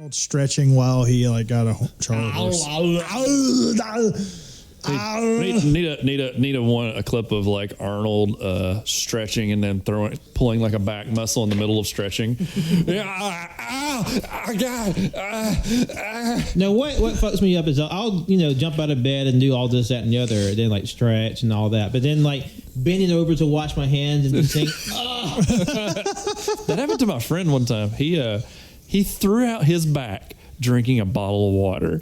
Arnold stretching while he got a Charlie horse. Need a clip of Arnold stretching and then pulling a back muscle in the middle of stretching. Now what fucks me up is I'll jump out of bed and do all this, that, and the other, and then stretch and all that, but then bending over to wash my hands and just think, That happened to my friend one time. He threw out his back drinking a bottle of water.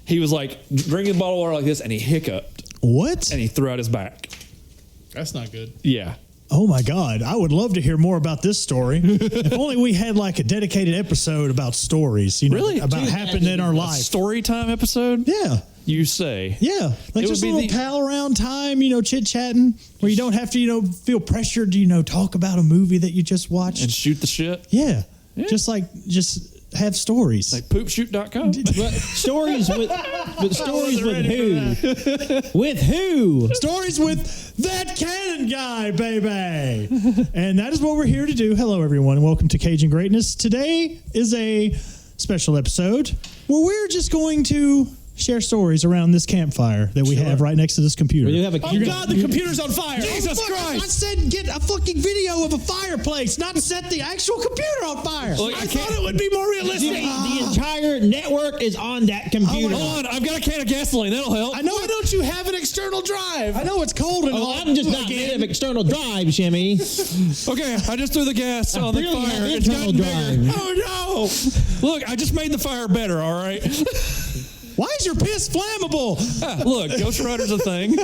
He was drinking a bottle of water like this, and he hiccuped. What? And he threw out his back. That's not good. Yeah. Oh my God. I would love to hear more about this story. If only we had a dedicated episode about stories, really? About happened in our life. StoryTime episode? Yeah. You say. Yeah. Just a little pal around time, chit-chatting, where you don't have to, feel pressured to, talk about a movie that you just watched. And shoot the shit? Yeah. Just have stories. Poopshoot.com? Stories with who? With who? Stories with That Cannon Guy, baby. And that is what we're here to do. Hello, everyone, and welcome to Cajun Greatness. Today is a special episode where we're just going to share stories around this campfire that we have right next to this computer. We have Oh God, the computer's on fire! Jesus Christ! I said get a fucking video of a fireplace, not set the actual computer on fire. Look, I thought it would be more realistic. The entire network is on that computer. Hold on, I've got a can of gasoline. That'll help. I know. Why don't you have an external drive? I know it's cold and all. I'm just not getting an external drive, Shimmy. Okay, I just threw the gas on the really fire. have It's internal gotten bigger. drive. Oh no! Look, I just made the fire better. All right. Why is your piss flammable? Look, Ghost Rider's a thing.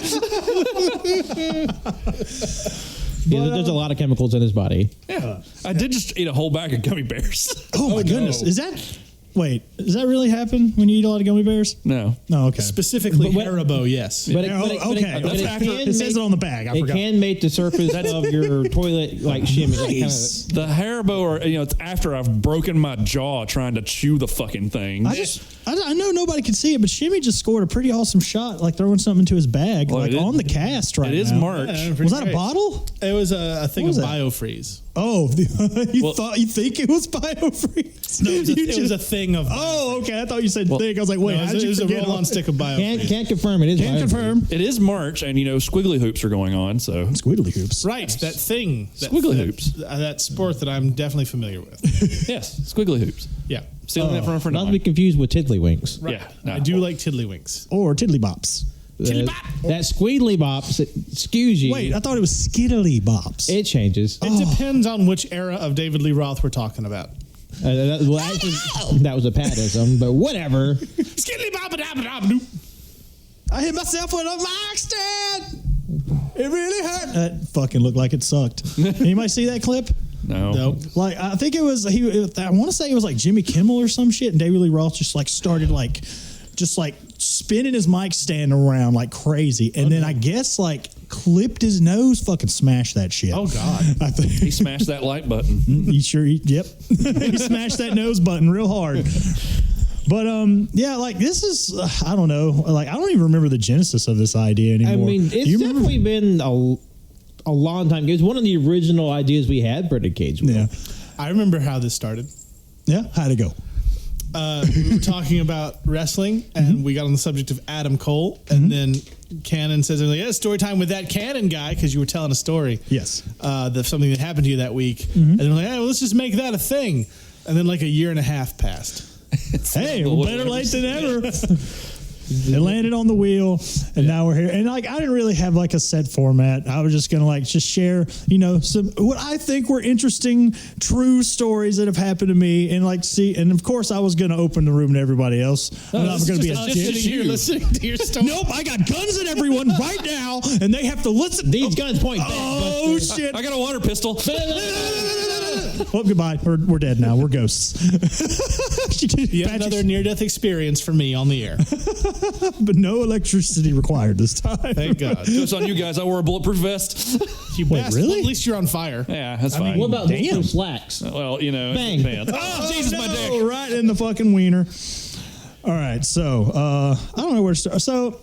There's a lot of chemicals in his body. Yeah, I did just eat a whole bag of gummy bears. Oh my goodness! Is that really happen when you eat a lot of gummy bears? No. No, okay. Specifically Haribo, yes. But it says it on the bag. I forgot. It can make the surface of your toilet shimmy. Nice. The Haribo, it's after I've broken my jaw trying to chew the fucking thing. I know nobody can see it, but Shimmy just scored a pretty awesome shot, throwing something into his bag, on the cast right now. It is March. Yeah, was that a bottle? It was a thing of BioFreeze. Oh, you think it was BioFreeze? No, it was a thing of. Oh, okay. I thought you said thing. I was like, wait, how did you forget? It was a roll-on stick of BioFreeze. Can't confirm it is. Can't confirm. It is March, and squiggly hoops are going on. So squiggly hoops, right? That thing, squiggly hoops, that sport that I'm definitely familiar with. Yes, squiggly hoops. Yeah, stealing that from a friend. Not to be confused with tiddlywinks. Right. Yeah, no. I do like tiddlywinks or tiddlybops. That squiggly bops, excuse you. Wait, I thought it was skiddly bops. It changes. It depends on which era of David Lee Roth we're talking about. That was a patism, but whatever. Skiddly bop doop. I hit myself with a mic stand. It really hurt. That fucking looked like it sucked. Anybody see that clip? No. Nope. I think it was I want to say it was Jimmy Kimmel or some shit, and David Lee Roth just started spinning his mic stand around like crazy, and then I guess clipped his nose, fucking smashed that shit. Oh God! I think He smashed that like button. Yep. He smashed that nose button real hard. But this is I don't know. I don't even remember the genesis of this idea anymore. I mean, it's definitely been a long time. It was one of the original ideas we had for the Cage. Yeah, I remember how this started. Yeah, how'd it go? We were talking about wrestling, and we got on the subject of Adam Cole, and then Cannon says, story time with That Cannon Guy, because you were telling a story. Yes. Something that happened to you that week. And then we're like, let's just make that a thing. And then a year and a half passed. Hey, better late than ever. It landed on the wheel, and now we're here. And I didn't really have a set format. I was just gonna just share, some what I think were interesting, true stories that have happened to me, and see. And of course, I was gonna open the room to everybody else. I'm not gonna be a dick. You're listening to your story. Nope, I got guns at everyone right now, and they have to listen. These guns point back. Oh shit! I got a water pistol. Well, goodbye. We're dead now. We're ghosts. Yet another near-death experience for me on the air. But no electricity required this time. Thank God. Jokes on you guys. I wore a bulletproof vest. You best. really? Well, at least you're on fire. Yeah, that's fine. What about Damn. slacks? Well, Bang. Pants. Oh, Jesus, my dick. Right in the fucking wiener. All right, so I don't know where to start. So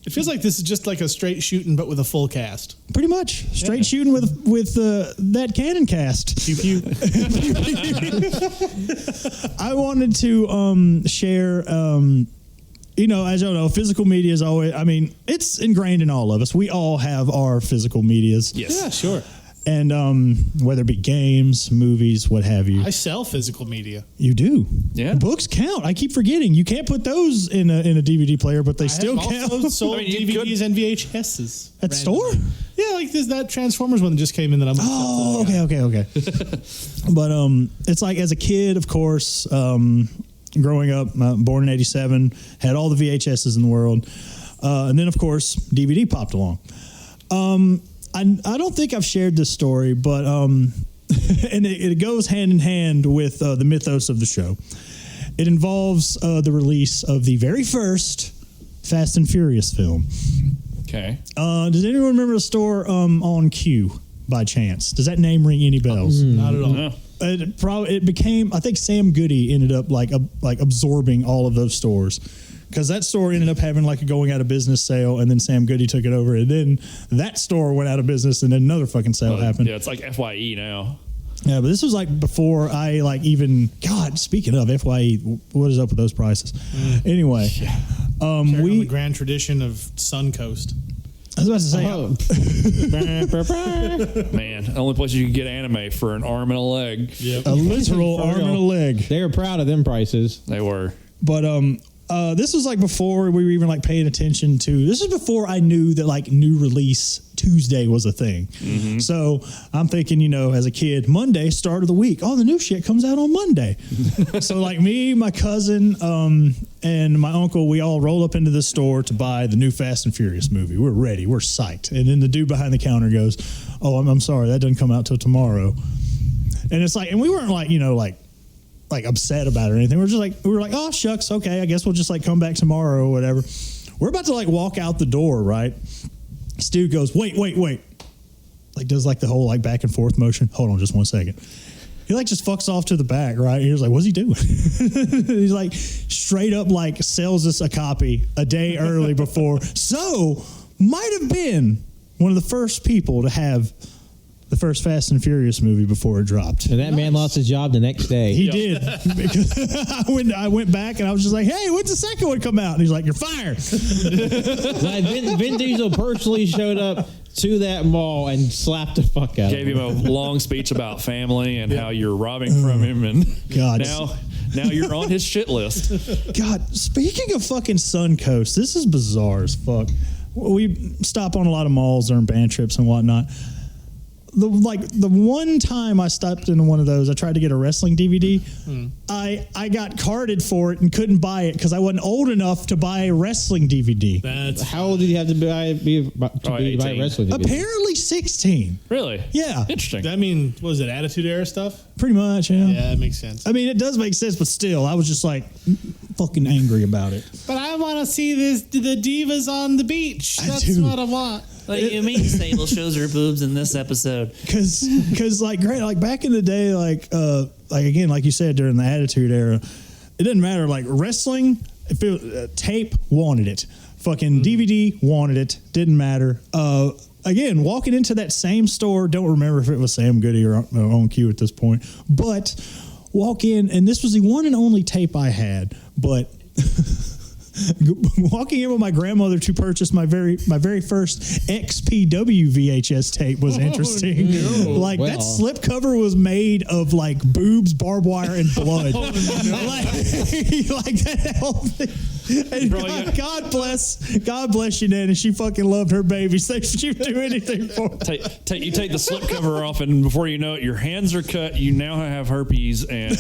It feels like this is just like a straight shooting, but with a full cast. Pretty much straight shooting with that Cannon cast. Pew pew. I wanted to share. As you know, physical media is always. I mean, it's ingrained in all of us. We all have our physical medias. Yes. Yeah, sure. And whether it be games, movies, what have you. I sell physical media. You do. Yeah. Books count. I keep forgetting. You can't put those in a DVD player, but they still I have count. also sold I mean, you DVDs and VHSs. At store? Yeah, like there's that Transformers one that just came in that I'm gonna Oh, sell to the guy. okay. But it's like as a kid, of course, growing up, born in 87, had all the VHSs in the world. And then, of course, DVD popped along. I don't think I've shared this story, but and it goes hand in hand with the mythos of the show. It involves the release of the very first Fast and Furious film. Okay. Does anyone remember the store on Q by chance? Does that name ring any bells? Not at all. No. It became. I think Sam Goody ended up like absorbing all of those stores. Because that store ended up having like a going out of business sale, and then Sam Goody took it over, and then that store went out of business, and then another fucking sale happened. Yeah, it's like FYE now. Yeah, but this was like before I like even. God, speaking of FYE, what is up with those prices? Anyway, Carrying on the grand tradition of Suncoast. I was about to say, Man, the only place you can get anime for an arm and a leg. Yep. a literal arm and a leg. They were proud of them prices. They were. But this was like before we were even like paying attention to. This is before I knew that like new release Tuesday was a thing. Mm-hmm. So I'm thinking, as a kid, Monday, start of the week. Oh, the new shit comes out on Monday. So like me, my cousin, and my uncle, we all roll up into the store to buy the new Fast and Furious movie. We're ready. We're psyched. And then the dude behind the counter goes, "Oh, I'm sorry, that doesn't come out till tomorrow." And it's like, and we weren't like, like upset about it or anything. We were like, oh shucks, okay, I guess we'll just like come back tomorrow or whatever. We're about to like walk out the door, right? This dude goes, wait. Like does like the whole like back and forth motion. Hold on just 1 second. He like just fucks off to the back, right? And he was like, what's he doing? He's like straight up like sells us a copy a day early before. So might have been one of the first people to have the first Fast and Furious movie before it dropped. And that man lost his job the next day. He did. Because I went back and I was just like, hey, when's the second one come out? And he's like, you're fired. Like Vin Diesel personally showed up to that mall and slapped the fuck out Gave of him him. a long speech about family and how you're robbing from him, and God. now you're on his shit list. God, speaking of fucking Suncoast, this is bizarre as fuck. We stop on a lot of malls during band trips and whatnot. The one time I stopped into one of those, I tried to get a wrestling DVD. I got carded for it and couldn't buy it because I wasn't old enough to buy a wrestling DVD. That's How old did you have to be buy 18. wrestling? DVD? Apparently 16. Really? Yeah. Interesting. I mean, what was it, Attitude Era stuff? Pretty much, yeah. Yeah, that makes sense. I mean, it does make sense, but still, I was just like fucking angry about it. But I want to see the divas on the beach. That's do. what I want. Like, you mean Sable shows her boobs in this episode? Because like great, like back in the day, like again, like you said during the Attitude Era, it didn't matter. Like wrestling, if it tape wanted it, fucking DVD wanted it, didn't matter. Again, walking into that same store, don't remember if it was Sam Goody or on Q at this point, but walk in, and this was the one and only tape I had, but. Walking in with my grandmother to purchase my very first XPW VHS tape was interesting. no. Like that Well. slip cover was made of like boobs, barbed wire, and blood. like that whole thing. And God bless you, Nan. And she fucking loved her babies. She'd do anything for them. You take the slip cover off, and before you know it, your hands are cut. You now have herpes and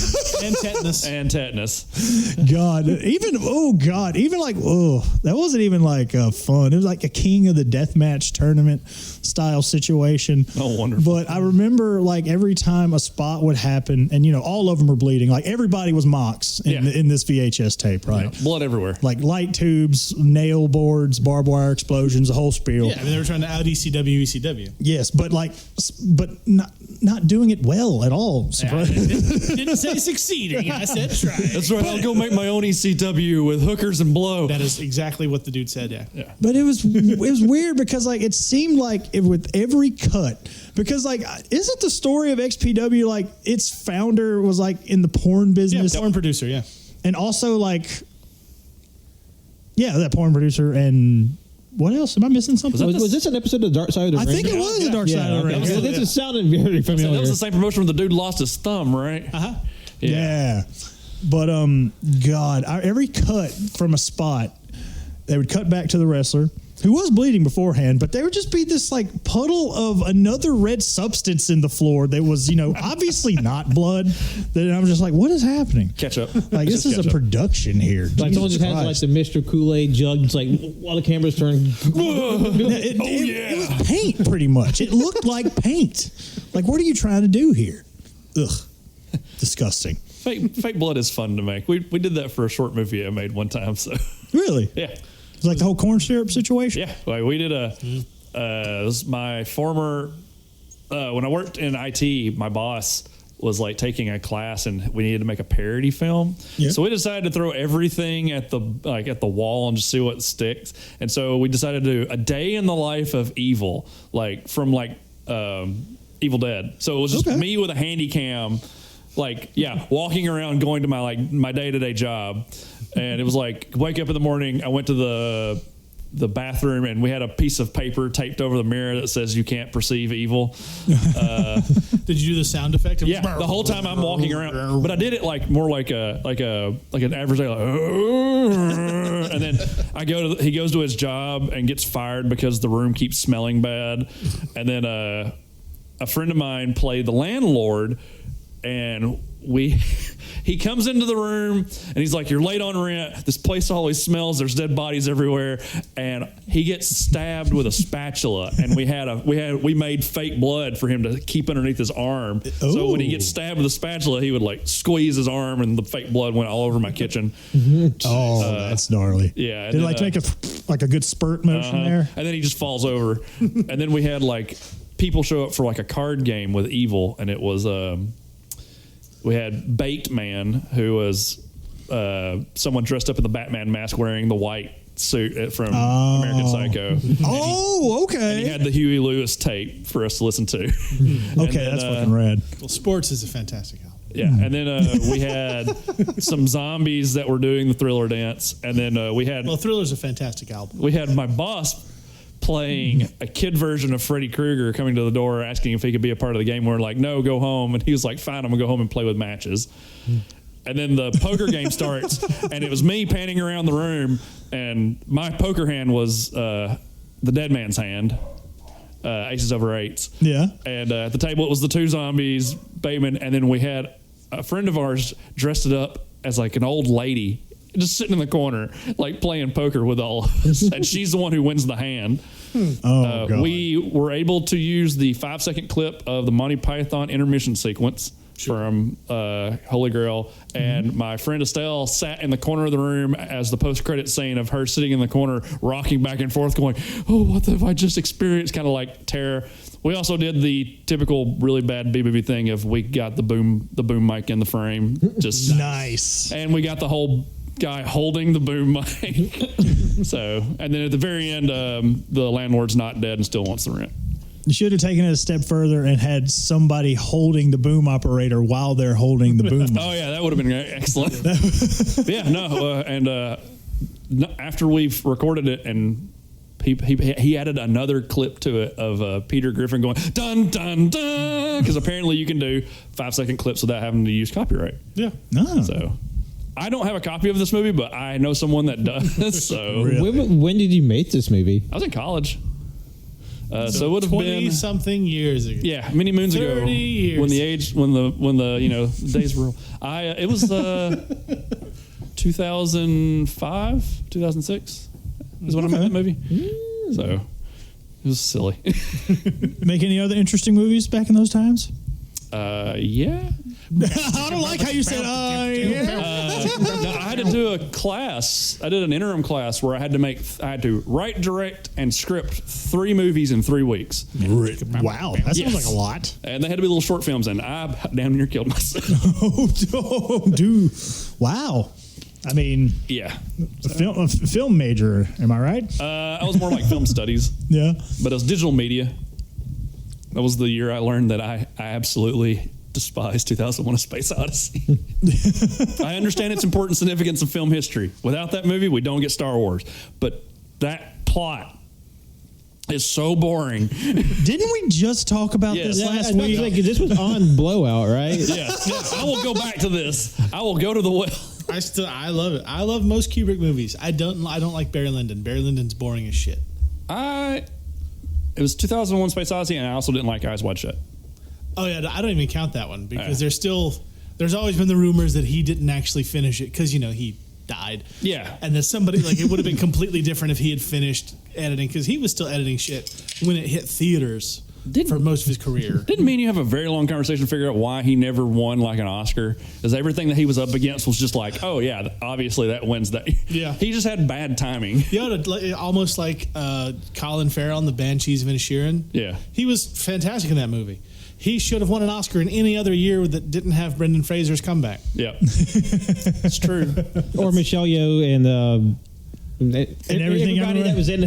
tetanus. God, even like, that wasn't even like fun. It was like a King of the Deathmatch tournament style situation. Oh, wonderful. But I remember like every time a spot would happen, and all of them were bleeding. Like everybody was Mox in this VHS tape, right? Yeah, blood everywhere. like light tubes, nail boards, barbed wire explosions, the whole spiel. Yeah, I mean, they were trying to out ECW. Yes, but not doing it well at all. Didn't say succeeding. I said try. That's right. I'll go make my own ECW with hookers and blow. That is exactly what the dude said. Yeah. But it was weird because like it seemed like with every cut, because like isn't the story of XPW like its founder was like in the porn business, Porn producer. Yeah. and also like that porn producer, and what else? Am I missing something? Was this an episode of Dark Side of the Ring? I think it was the Dark Side of the Ring. Okay. This is sounding very familiar. That was the same promotion where the dude lost his thumb, right? Yeah. But God, every cut from a spot, they would cut back to the wrestler who was bleeding beforehand, but there would just be this like puddle of another red substance in the floor that was, obviously not blood. That I'm just like, what is happening? Ketchup. Like this is a production here. Like someone just has like the Mr. Kool-Aid jug, it's like while the cameras turn. It was paint, pretty much. It looked like paint. Like, what are you trying to do here? Ugh, disgusting. Fake blood is fun to make. We did that for a short movie I made one time. So Really? yeah. It's like the whole corn syrup situation. Yeah, like we did it was my former when I worked in IT, my boss was like taking a class and we needed to make a parody film. Yeah. So we decided to throw everything at the wall and just see what sticks. And so we decided to do a day in the life of evil, like from Evil Dead. So it was just me with a handy cam, walking around going to my day-to-day job. And it was like, wake up in the morning, I went to the bathroom and we had a piece of paper taped over the mirror that says you can't perceive evil. Did you do the sound effect? Yeah, the whole time I'm walking around, but I did it more like an average day, and then he goes to his job and gets fired because the room keeps smelling bad. And then a friend of mine played the landlord, and he comes into the room and he's like, "You're late on rent. This place always smells. There's dead bodies everywhere." And he gets stabbed with a spatula, and we made fake blood for him to keep underneath his arm. Ooh. So when he gets stabbed with a spatula, he would like squeeze his arm, and the fake blood went all over my kitchen. Oh, that's gnarly. Yeah. Did it make a good spurt motion there? And then he just falls over. And then we had people show up for a card game with evil, and it was we had Bait Man, who was someone dressed up in the Batman mask wearing the white suit from American Psycho. Oh, okay. And he had the Huey Lewis tape for us to listen to. Okay, that's fucking rad. Well, Sports is a fantastic album. Yeah, and then we had some zombies that were doing the Thriller dance, and then we had Thriller's a fantastic album. we had my boss playing a kid version of Freddy Krueger coming to the door asking if he could be a part of the game. We're like, "No, go home." And he was like, "Fine, I'm gonna go home and play with matches." And then the poker game starts, and it was me panning around the room, and my poker hand was the dead man's hand, aces over eights. Yeah. And at the table it was the two zombies, Bateman, and then we had a friend of ours dressed it up as an old lady, just sitting in the corner, playing poker with all of us. And she's the one who wins the hand. God. We were able to use the 5-second clip of the Monty Python intermission sequence from Holy Grail. And my friend Estelle sat in the corner of the room as the post-credit scene of her sitting in the corner, rocking back and forth, going, "Oh, what have I just experienced?" Kind of like terror. We also did the typical really bad BBB thing of we got the boom mic in the frame. Just Nice. And we got the whole guy holding the boom mic. So, and then at the very end, the landlord's not dead and still wants the rent. You should have taken it a step further and had somebody holding the boom operator while they're holding the boom. Oh yeah, that would have been excellent. After we've recorded it, and he added another clip to it of Peter Griffin going dun dun dun, because apparently you can do 5-second clips without having to use copyright. Yeah. No. So I don't have a copy of this movie, but I know someone that does. So When did you make this movie? I was in college. So it would have been 20-something years ago. Yeah, many moons ago. 30 years. When the days were. It was 2005, 2006 is when I made that movie. So it was silly. Make any other interesting movies back in those times? Yeah. I don't like how you said, yeah. No, I had to do a class. I did an interim class where I had to write, direct, and script 3 movies in 3 weeks. Wow, that sounds Yes. like a lot. And they had to be little short films, and I damn near killed myself. Oh, dude. Wow. I mean, Yeah. a film major, am I right? I was more like film studies, Yeah. but it was digital media. That was the year I learned that I absolutely despise 2001: A Space Odyssey. I understand its important significance in film history. Without that movie, we don't get Star Wars. But that plot is so boring. Didn't we just talk about this last week? Like, this was on Blowout, right? Yeah. I will go back to this. I will go to the well. I love it. I love most Kubrick movies. I don't like Barry Lyndon. Barry Lyndon's boring as shit. It was 2001: Space Odyssey, and I also didn't like Eyes Wide Shut. Oh yeah, I don't even count that one because there's always been the rumors that he didn't actually finish it because he died. Yeah. And then somebody it would have been completely different if he had finished editing because he was still editing shit when it hit theaters for most of his career. Didn't mean you have a very long conversation to figure out why he never won like an Oscar. Because everything that he was up against was just like, oh yeah, obviously that wins that. Yeah. He just had bad timing. Almost like Colin Farrell in The Banshees of Inisherin. Yeah. He was fantastic in that movie. He should have won an Oscar in any other year that didn't have Brendan Fraser's comeback. Yeah. It's true. Or Michelle Yeoh and Everything everybody Everywhere? that was in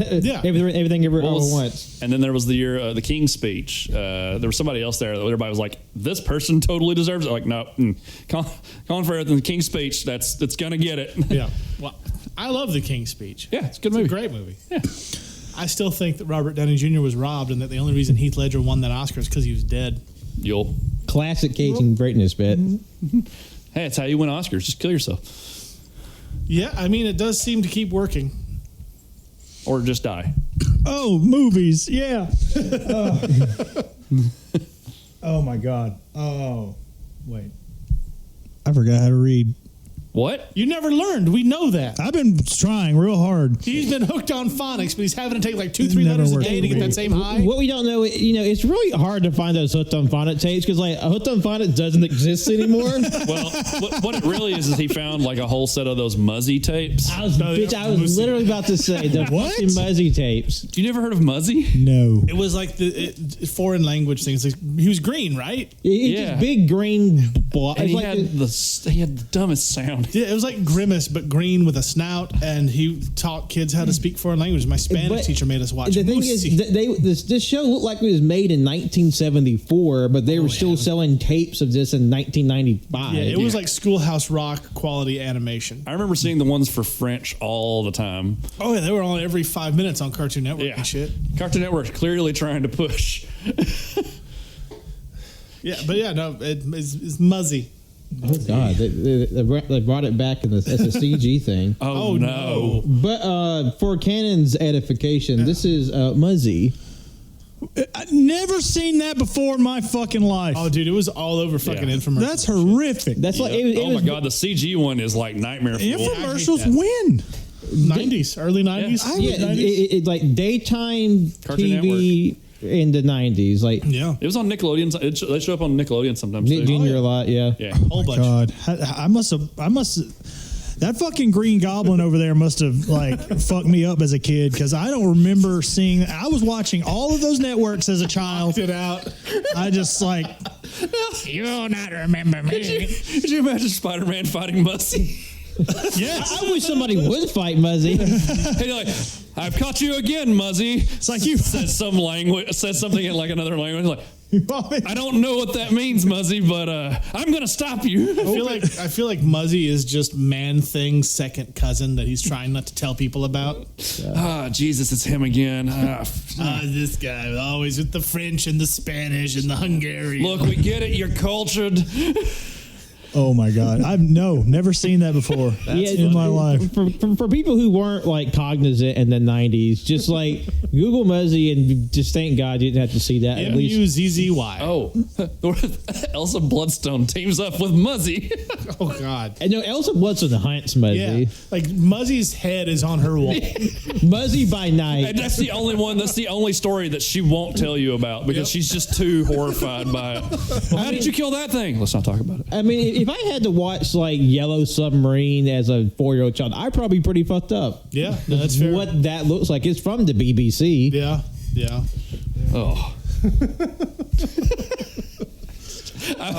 everything everywhere all at once. And then there was the year the King's Speech. There was somebody else there that everybody was like, this person totally deserves it. Like, no, Colin Farrell in the King's Speech, that's gonna get it. Yeah. Well, I love The King's Speech. Yeah, it's a good It's movie. a great movie. Yeah. I still think that Robert Downey Jr. was robbed and that the only reason Heath Ledger won that Oscar is because he was dead. You'll. Classic Cajun greatness bit. Hey, it's how you win Oscars. Just kill yourself. Yeah, I mean, it does seem to keep working. Or just die. Oh, movies. Yeah. Oh, my God. Oh, wait. I forgot how to read. What? You never learned. We know that. I've been trying real hard. He's been hooked on phonics, but he's having to take like 2-3 Never letters a worked day to for get me. that same high. What we don't know, it's really hard to find those hooked on phonics tapes because like hooked on phonics doesn't exist anymore. Well, what it really is he found like a whole set of those Muzzy tapes. I was literally about to say the What? fucking Muzzy tapes. You never heard of Muzzy? No. It was like the foreign language things. Like, he was green, right? It's Yeah. just big green block. And It's he like had the dumbest sound. Yeah, it was like Grimace, but green with a snout. And he taught kids how to speak foreign language. My Spanish But teacher made us watch the thing Moosey. is, this show looked like it was made in 1974, but they were still selling tapes of this in 1995. Yeah, it was like Schoolhouse Rock quality animation. I remember seeing the ones for French all the time. Oh, yeah, they were on every 5 minutes on Cartoon Network Yeah. and shit. Cartoon Network's clearly trying to push. Yeah, but yeah, no, it's Muzzy. Oh God, they brought it back as a CG thing. Oh, no. But for Cannon's edification, this is Muzzy. I've never seen that before in my fucking life. Oh, dude, it was all over fucking Yeah. infomercials. That's horrific. That's like Oh my God, the CG one is like nightmare fuel. Infomercials I hate win. 90s, early 90s. Yeah, it's like daytime Cartoon TV in the 90s, like Yeah. It was on Nickelodeon. They show up on Nickelodeon sometimes Nick too. Jr. a lot. Yeah. Yeah. Whole bunch. God, I must have. That fucking Green Goblin over there must have like fucked me up as a kid because I don't remember seeing. I was watching all of those networks as a child. It out. I just like you will not remember me. Could you imagine Spider-Man fighting Muzzy? Yes, I wish somebody would fight Muzzy. Hey, you're like, I've caught you again, Muzzy. it's like you. Says something in like another language. Like, I don't know what that means, Muzzy, but I'm gonna stop you. I feel like Muzzy is just Man Thing's second cousin that he's trying not to tell people about. Jesus, it's him again. This guy always with the French and the Spanish and the Hungarian. Look, we get it. You're cultured. Oh my God! I've never seen that before in my life. For people who weren't like cognizant in the 90s, just like Google Muzzy and just thank God you didn't have to see that. At least MUZZY. Oh, Elsa Bloodstone teams up with Muzzy. Oh God. I know Elsa Bloodstone hunts Muzzy. Yeah. Like Muzzy's head is on her wall. Muzzy by night. And that's the only one. That's the only story that she won't tell you about because she's just too horrified by it. Well, how did you kill that thing? Let's not talk about it. I mean, if I had to watch like Yellow Submarine as a 4-year-old child, I'd probably be pretty fucked up. Yeah, no, that's fair. What that looks like. It's from the BBC. Yeah, yeah. Oh.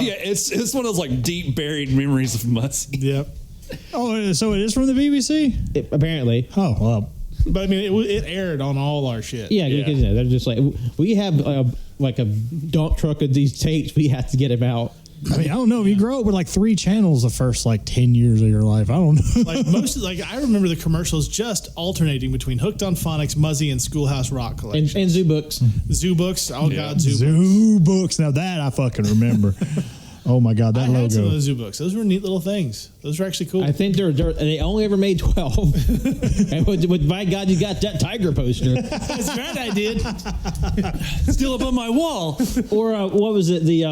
Yeah, it's one of those like deep buried memories of Muzzy. Yep. Oh, so it is from the BBC? Apparently. Oh, well. But I mean, it aired on all our shit. Yeah, because they're just like, we have like a dump truck of these tapes. We have to get them out. I mean, I don't know. If you grow up with like 3 channels the first like 10 years of your life, I don't know. Like I remember the commercials just alternating between Hooked on Phonics, Muzzy, and Schoolhouse Rock collection. And Zoo Books. Zoo Books. Oh God, Zoo Books. Zoo Books. Now that I fucking remember. Oh my God, that I had some of logo. the Zoo Books. Those were neat little things. Those were actually cool. I think they only ever made 12. And with my God, you got that tiger poster. That's right, I did. Still up on my wall. Or what was it? The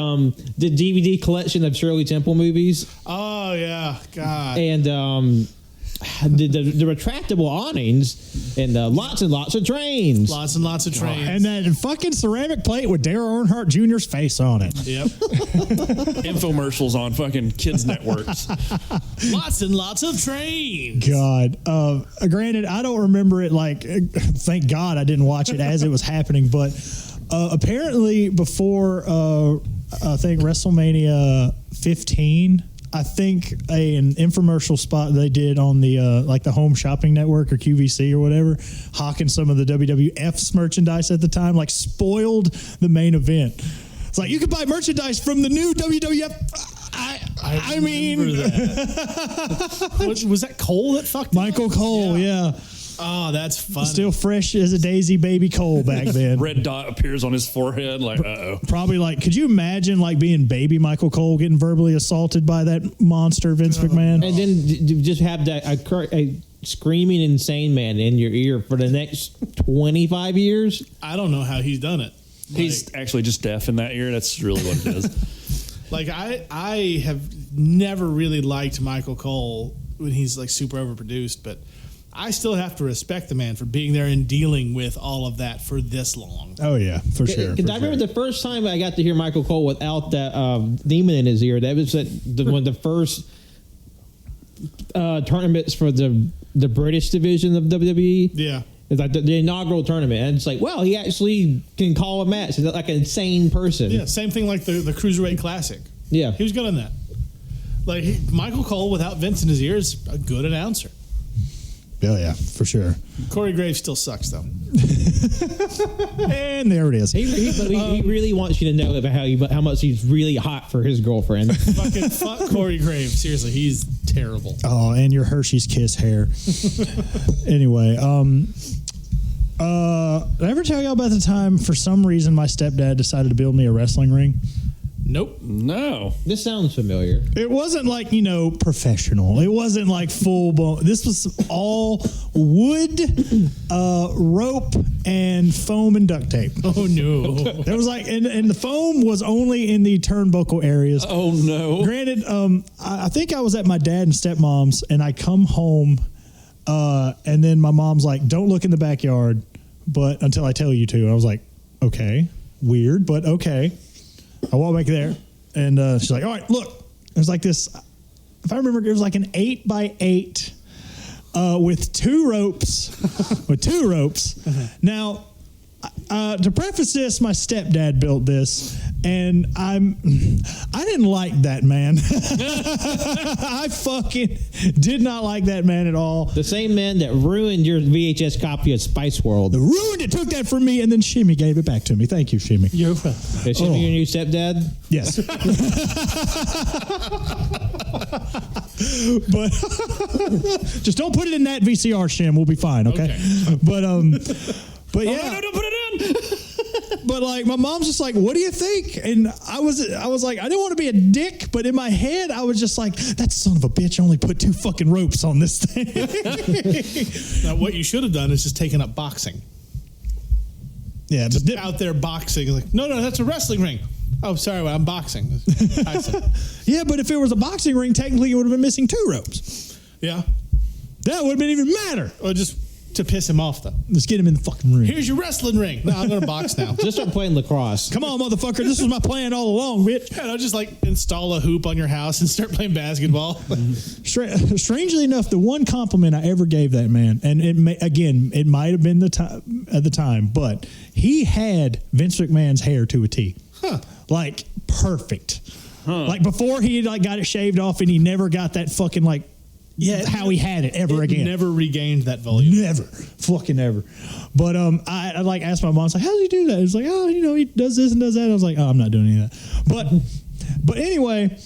DVD collection of Shirley Temple movies. Oh yeah, God. And the retractable awnings and lots and lots of trains. Lots and lots of trains. And that fucking ceramic plate with Dale Earnhardt Jr.'s face on it. Yep. Infomercials on fucking kids networks. Lots and lots of trains. God. Granted, I don't remember it like, thank God I didn't watch it as it was happening, but apparently before, I think WrestleMania 15, I think an infomercial spot they did on the like the Home Shopping Network or QVC or whatever, hawking some of the WWF's merchandise at the time, like spoiled the main event. It's like you could buy merchandise from the new WWF. I mean, that. Was that Cole that fucked Michael Cole, yeah. Oh, that's funny. Still fresh as a daisy baby Cole back then. Red dot appears on his forehead. Like, uh-oh. Probably like, could you imagine like being baby Michael Cole getting verbally assaulted by that monster Vince McMahon? And then just have that a screaming insane man in your ear for the next 25 years. I don't know how he's done it. He's actually just deaf in that ear. That's really what it is. Like I have never really liked Michael Cole when he's like super overproduced, but I still have to respect the man for being there and dealing with all of that for this long. Oh yeah, for sure. Because I remember the first time I got to hear Michael Cole without that demon in his ear. That was one of the first tournaments for the British division of WWE. Yeah. It's like the inaugural tournament, and it's like, well, he actually can call a match. He's like an insane person. Yeah, same thing like the Cruiserweight Classic. Yeah. He was good on that. Like Michael Cole without Vince in his ear is a good announcer. Oh yeah, for sure. Corey Graves still sucks though. And there it is. He really wants you to know about how much he's really hot for his girlfriend. Fucking fuck Corey Graves. Seriously, he's terrible. Oh, and your Hershey's Kiss hair. Anyway, did I ever tell y'all about the time for some reason my stepdad decided to build me a wrestling ring? Nope. No. This sounds familiar. It wasn't like, professional. It wasn't like full blown. This was all wood, rope, and foam and duct tape. Oh no. It was like, and the foam was only in the turnbuckle areas. Oh no. Granted, I think I was at my dad and stepmom's, and I come home, and then my mom's like, "Don't look in the backyard, but until I tell you to." And I was like, "Okay, weird, but okay." I walk back there, and she's like, "All right, look." It was like this. If I remember, it was like an 8x8 with two ropes. Now, to preface this, my stepdad built this, and I didn't like that man. I fucking did not like that man at all. The same man that ruined your VHS copy of Spice World. Ruined it, took that from me, and then Shimmy gave it back to me. Thank you, Shimmy. You're welcome. Is she your new stepdad? Yes. But just don't put it in that VCR, Shim. We'll be fine, okay? But yeah. No, don't put it in. but like my mom's just like, what do you think? And I was like, I didn't want to be a dick, but in my head I was just like, that son of a bitch only put 2 fucking ropes on this thing. Now, what you should have done is just taken up boxing. Yeah, Just but out there boxing. Like, no, that's a wrestling ring. Oh, sorry, I'm boxing. yeah, but if it was a boxing ring, technically it would have been missing 2 ropes. Yeah. That would have been even madder. Or just to piss him off, though. Let's get him in the fucking ring. Here's your wrestling ring. No, I'm going to box now. Just start playing lacrosse. Come on, motherfucker. This was my plan all along, bitch. Yeah, just like install a hoop on your house and start playing basketball. Strangely enough, the one compliment I ever gave that man, and it might have been the time at the time, but he had Vince McMahon's hair to a T. Like perfect. Like before he like got it shaved off, and he never got that fucking like how he had it ever again. Never regained that volume. Never. Fucking never. But I like asked my mom, I was like, how does he do that? It's like, oh, he does this and does that. I was like, oh, I'm not doing any of that. But anyway,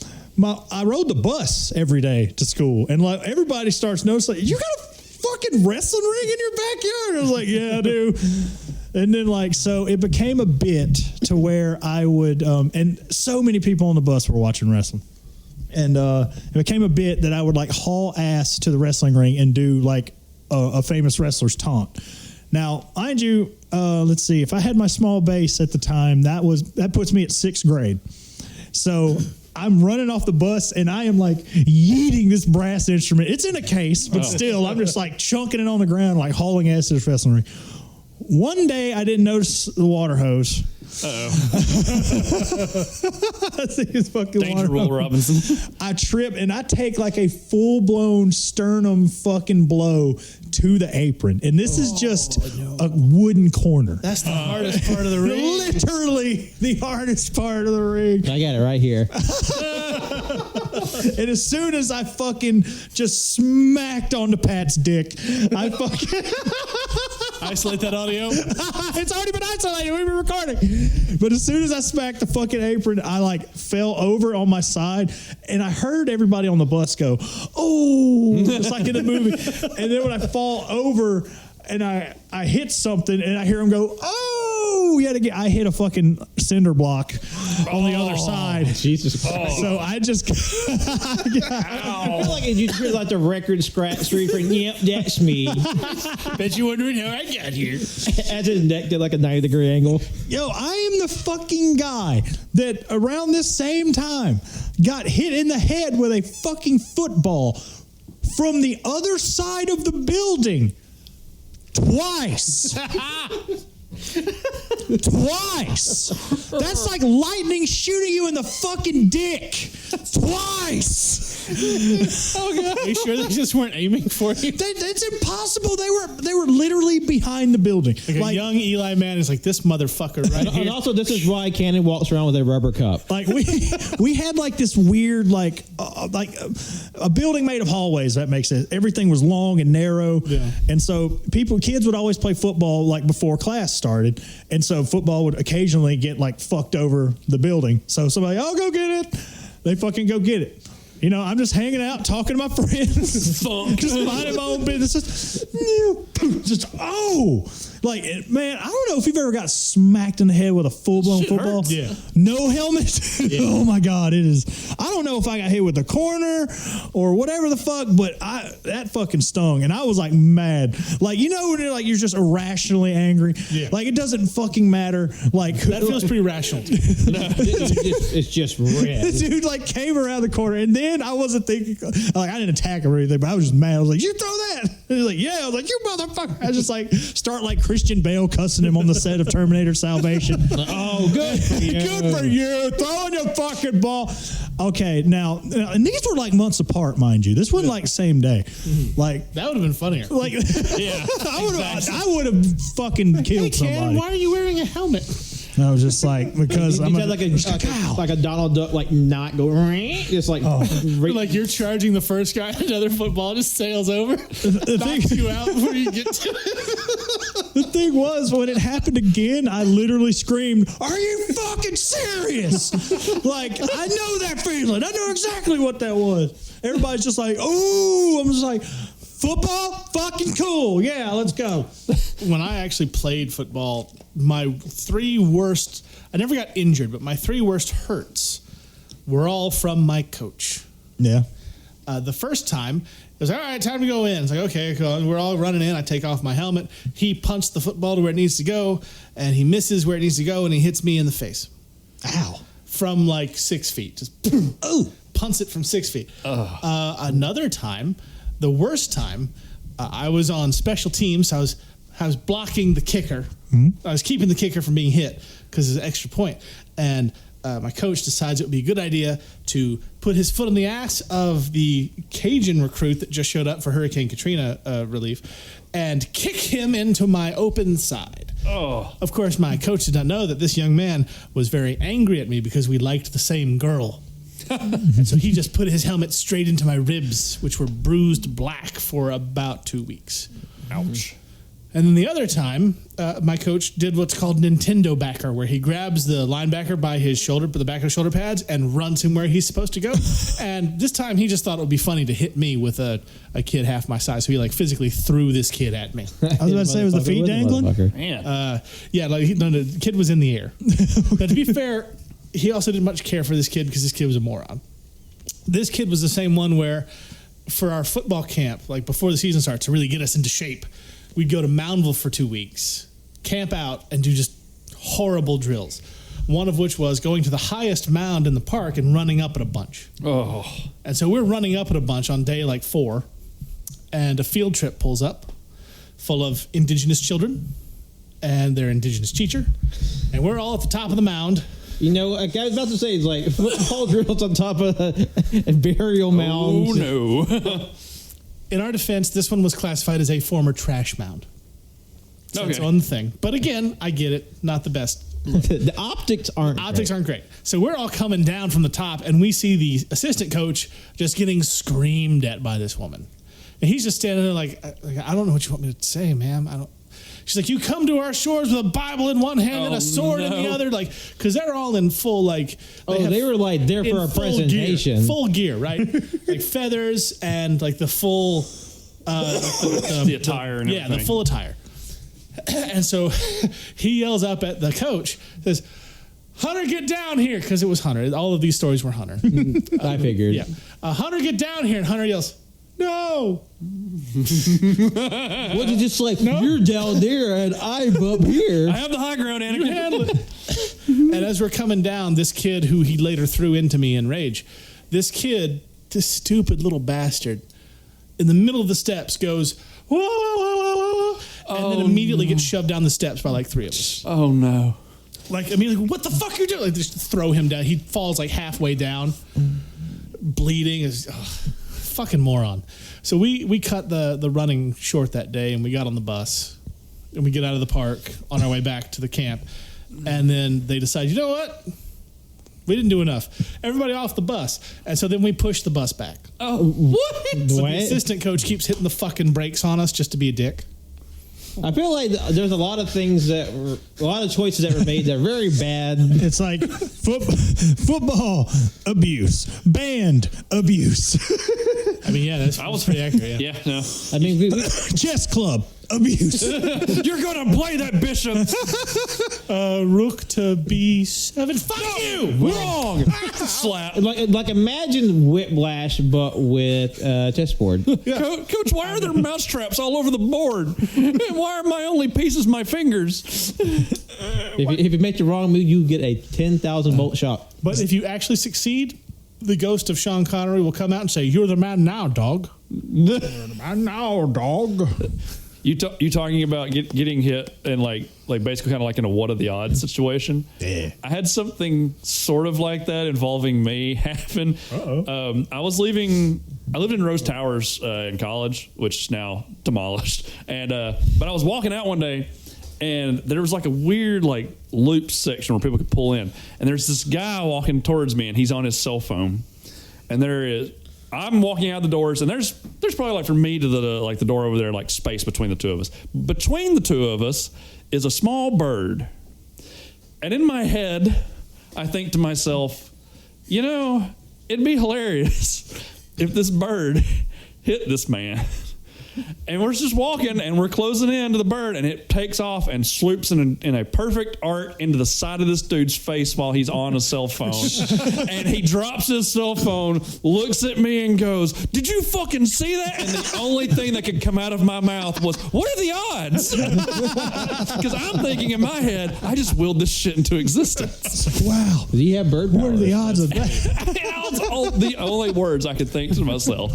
I rode the bus every day to school, and like everybody starts noticing, like, you got a fucking wrestling ring in your backyard? I was like, yeah, I do. And then like, so it became a bit to where I would, and so many people on the bus were watching wrestling. And it became a bit that I would like haul ass to the wrestling ring and do like a famous wrestler's taunt. Now, mind you, let's see, if I had my small base at the time, that puts me at 6th grade. So I'm running off the bus and I am like yeeting this brass instrument. It's in a case, but still, I'm just like chunking it on the ground, like hauling ass to this wrestling ring. One day I didn't notice the water hose. Uh-oh. I think it's fucking Danger Will Robinson. I trip and I take like a full-blown sternum fucking blow to the apron. And this is just a wooden corner. That's the hardest part of the ring. Literally the hardest part of the ring. I got it right here. And as soon as I fucking just smacked onto Pat's dick, I fucking... Isolate that audio. It's already been isolated. We've been recording. But as soon as I smacked the fucking apron, I like fell over on my side, and I heard everybody on the bus go, "Oh!" Just like in the movie. And then when I fall over and I hit something, and I hear them go, "Oh!" Yet again, I hit a fucking cinder block on the other side. Jesus Christ. So I just. I feel like you hear like the record scratch referring, yep, that's me. Bet you're wondering how I got here. As his neck did like a 90-degree angle. Yo, I am the fucking guy that around this same time got hit in the head with a fucking football from the other side of the building twice. Twice. That's like lightning shooting you in the fucking dick. Twice. Oh God! Are you sure they just weren't aiming for you? It's impossible. They were literally behind the building. Like a young Eli man is like, this motherfucker right here. And also, this is why Cannon walks around with a rubber cup. Like we had like this weird like a building made of hallways. That makes sense. Everything was long and narrow, and so kids would always play football like before class started, and so football would occasionally get like fucked over the building. So somebody, I'll go get it. They fucking go get it. You know, I'm just hanging out, talking to my friends, just minding my own business. Like, man, I don't know if you've ever got smacked in the head with a full-blown football. Hurts. Yeah. No helmet. Yeah. Oh, my God, it is. I don't know if I got hit with the corner or whatever the fuck, but that fucking stung, and I was, like, mad. Like, you know when you're just irrationally angry? Yeah. Like, it doesn't fucking matter. Like, that feels pretty rational. It's just red. This dude, like, came around the corner, and then I wasn't thinking, like, I didn't attack him or anything, but I was just mad. I was like, you throw that? And he's like, yeah. I was like, you motherfucker. I just, like, start, like, Christian Bale cussing him on the set of Terminator Salvation. Oh, good for you. Good for you. Throwing your fucking ball. Okay, now, and these were, like, months apart, mind you. This wasn't, like, same day. Like, that would have been funnier. Like, yeah. I would have fucking killed somebody. Ken, why are you wearing a helmet? I was just like, because I'm like a Donald Duck, like not go, just like, like you're charging the first guy, another football just sails over, knocks you out before you get to it. The thing was, when it happened again, I literally screamed, "Are you fucking serious?" Like, I know that feeling. I know exactly what that was. Everybody's just like, "Oh," I'm just like, Football, fucking cool. Yeah, let's go. When I actually played football, my 3 worst, I never got injured, but my 3 worst hurts were all from my coach. Yeah. The first time, it was, all right, time to go in. It's like, okay, cool. We're all running in. I take off my helmet. He punts the football to where it needs to go, and he misses where it needs to go, and he hits me in the face. Ow. From like 6 feet. Just punts it from 6 feet. Another time, the worst time, I was on special teams. I was blocking the kicker. I was keeping the kicker from being hit because it's an extra point. And my coach decides it would be a good idea to put his foot on the ass of the Cajun recruit that just showed up for Hurricane Katrina relief and kick him into my open side. Oh. Of course, my coach did not know that this young man was very angry at me because we liked the same girl. And so he just put his helmet straight into my ribs, which were bruised black for about 2 weeks. Ouch. And then the other time, my coach did what's called Nintendo backer, where he grabs the linebacker by his shoulder, the back of the shoulder pads, and runs him where he's supposed to go. And this time, he just thought it would be funny to hit me with a kid half my size. So he like physically threw this kid at me. I was about to say, was the feet dangling? Man. Yeah, like the kid was in the air. But to be fair, he also didn't much care for this kid because this kid was a moron. This kid was the same one where, for our football camp, like before the season starts, to really get us into shape, we'd go to Moundville for 2 weeks, camp out, and do just horrible drills. One of which was going to the highest mound in the park and running up it a bunch. Oh. And so we're running up it a bunch on day like 4, and a field trip pulls up full of indigenous children and their indigenous teacher, and we're all at the top of the mound. You know, I was about to say, it's like football drills on top of a burial mound. Oh, no. In our defense, this one was classified as a former trash mound. So it's on the thing. But again, I get it. Not the best. The optics aren't great. So we're all coming down from the top, and we see the assistant coach just getting screamed at by this woman. And he's just standing there like I don't know what you want me to say, ma'am. I don't. She's like, you come to our shores with a Bible in one hand and a sword in the other, like, because they're all in full, like. They were like there for a presentation. Full gear, right? Like feathers and like the full. The attire and everything. Yeah, the full attire. And so he yells up at the coach, says, Hunter, get down here, because it was Hunter. All of these stories were Hunter. I figured. Yeah. Hunter, get down here. And Hunter yells, no. What did you just like? No. You're down there and I'm up here. I have the high ground, Anakin. You handle it. And as we're coming down, this kid who he later threw into me in rage, this stupid little bastard, in the middle of the steps goes, whoa, whoa, whoa, whoa, whoa, and then immediately gets shoved down the steps by like 3 of us. Oh, no. Like, immediately, what the fuck are you doing? Like, just throw him down. He falls like halfway down, bleeding. Fucking moron. So we cut the running short that day, and we got on the bus, and we get out of the park on our way back to the camp, and then they decide, you know what? We didn't do enough. Everybody off the bus. And so then we pushed the bus back. Oh, what? So the assistant coach keeps hitting the fucking brakes on us just to be a dick. I feel like there's a lot of choices that were made that are very bad. It's like football abuse, band abuse. I mean, yeah, that was pretty accurate. Yeah, no. I mean, chess club abuse. You're going to play that bishop. Rook to B7. Fuck you! Wrong. Slap. Like imagine Whiplash, but with chessboard. Yeah. Coach, why are there mouse traps all over the board? And why are my only pieces my fingers? If you make the wrong move, you get a 10,000 volt shot. But if you actually succeed, the ghost of Sean Connery will come out and say, "You're the man now, dog." You're the man now, dog. You talking about getting hit and like basically kind of like in a what are the odds situation? Yeah. I had something sort of like that involving me happen. I lived in Rose Towers in college, which is now demolished. And but I was walking out one day, and there was like a weird like loop section where people could pull in. And there's this guy walking towards me, and he's on his cell phone. And I'm walking out the doors, and there's probably like from me to the door over there, like space between the two of us. Between the two of us is a small bird. And in my head, I think to myself, you know, it'd be hilarious if this bird hit this man. And we're just walking, and we're closing in to the bird, and it takes off and swoops in a perfect arc into the side of this dude's face while he's on a cell phone. And he drops his cell phone, looks at me, and goes, "Did you fucking see that?" And the only thing that could come out of my mouth was, "What are the odds?" Because I'm thinking in my head, I just willed this shit into existence. Wow. Do you have bird powers? What are the odds of that? That's the only words I could think to myself.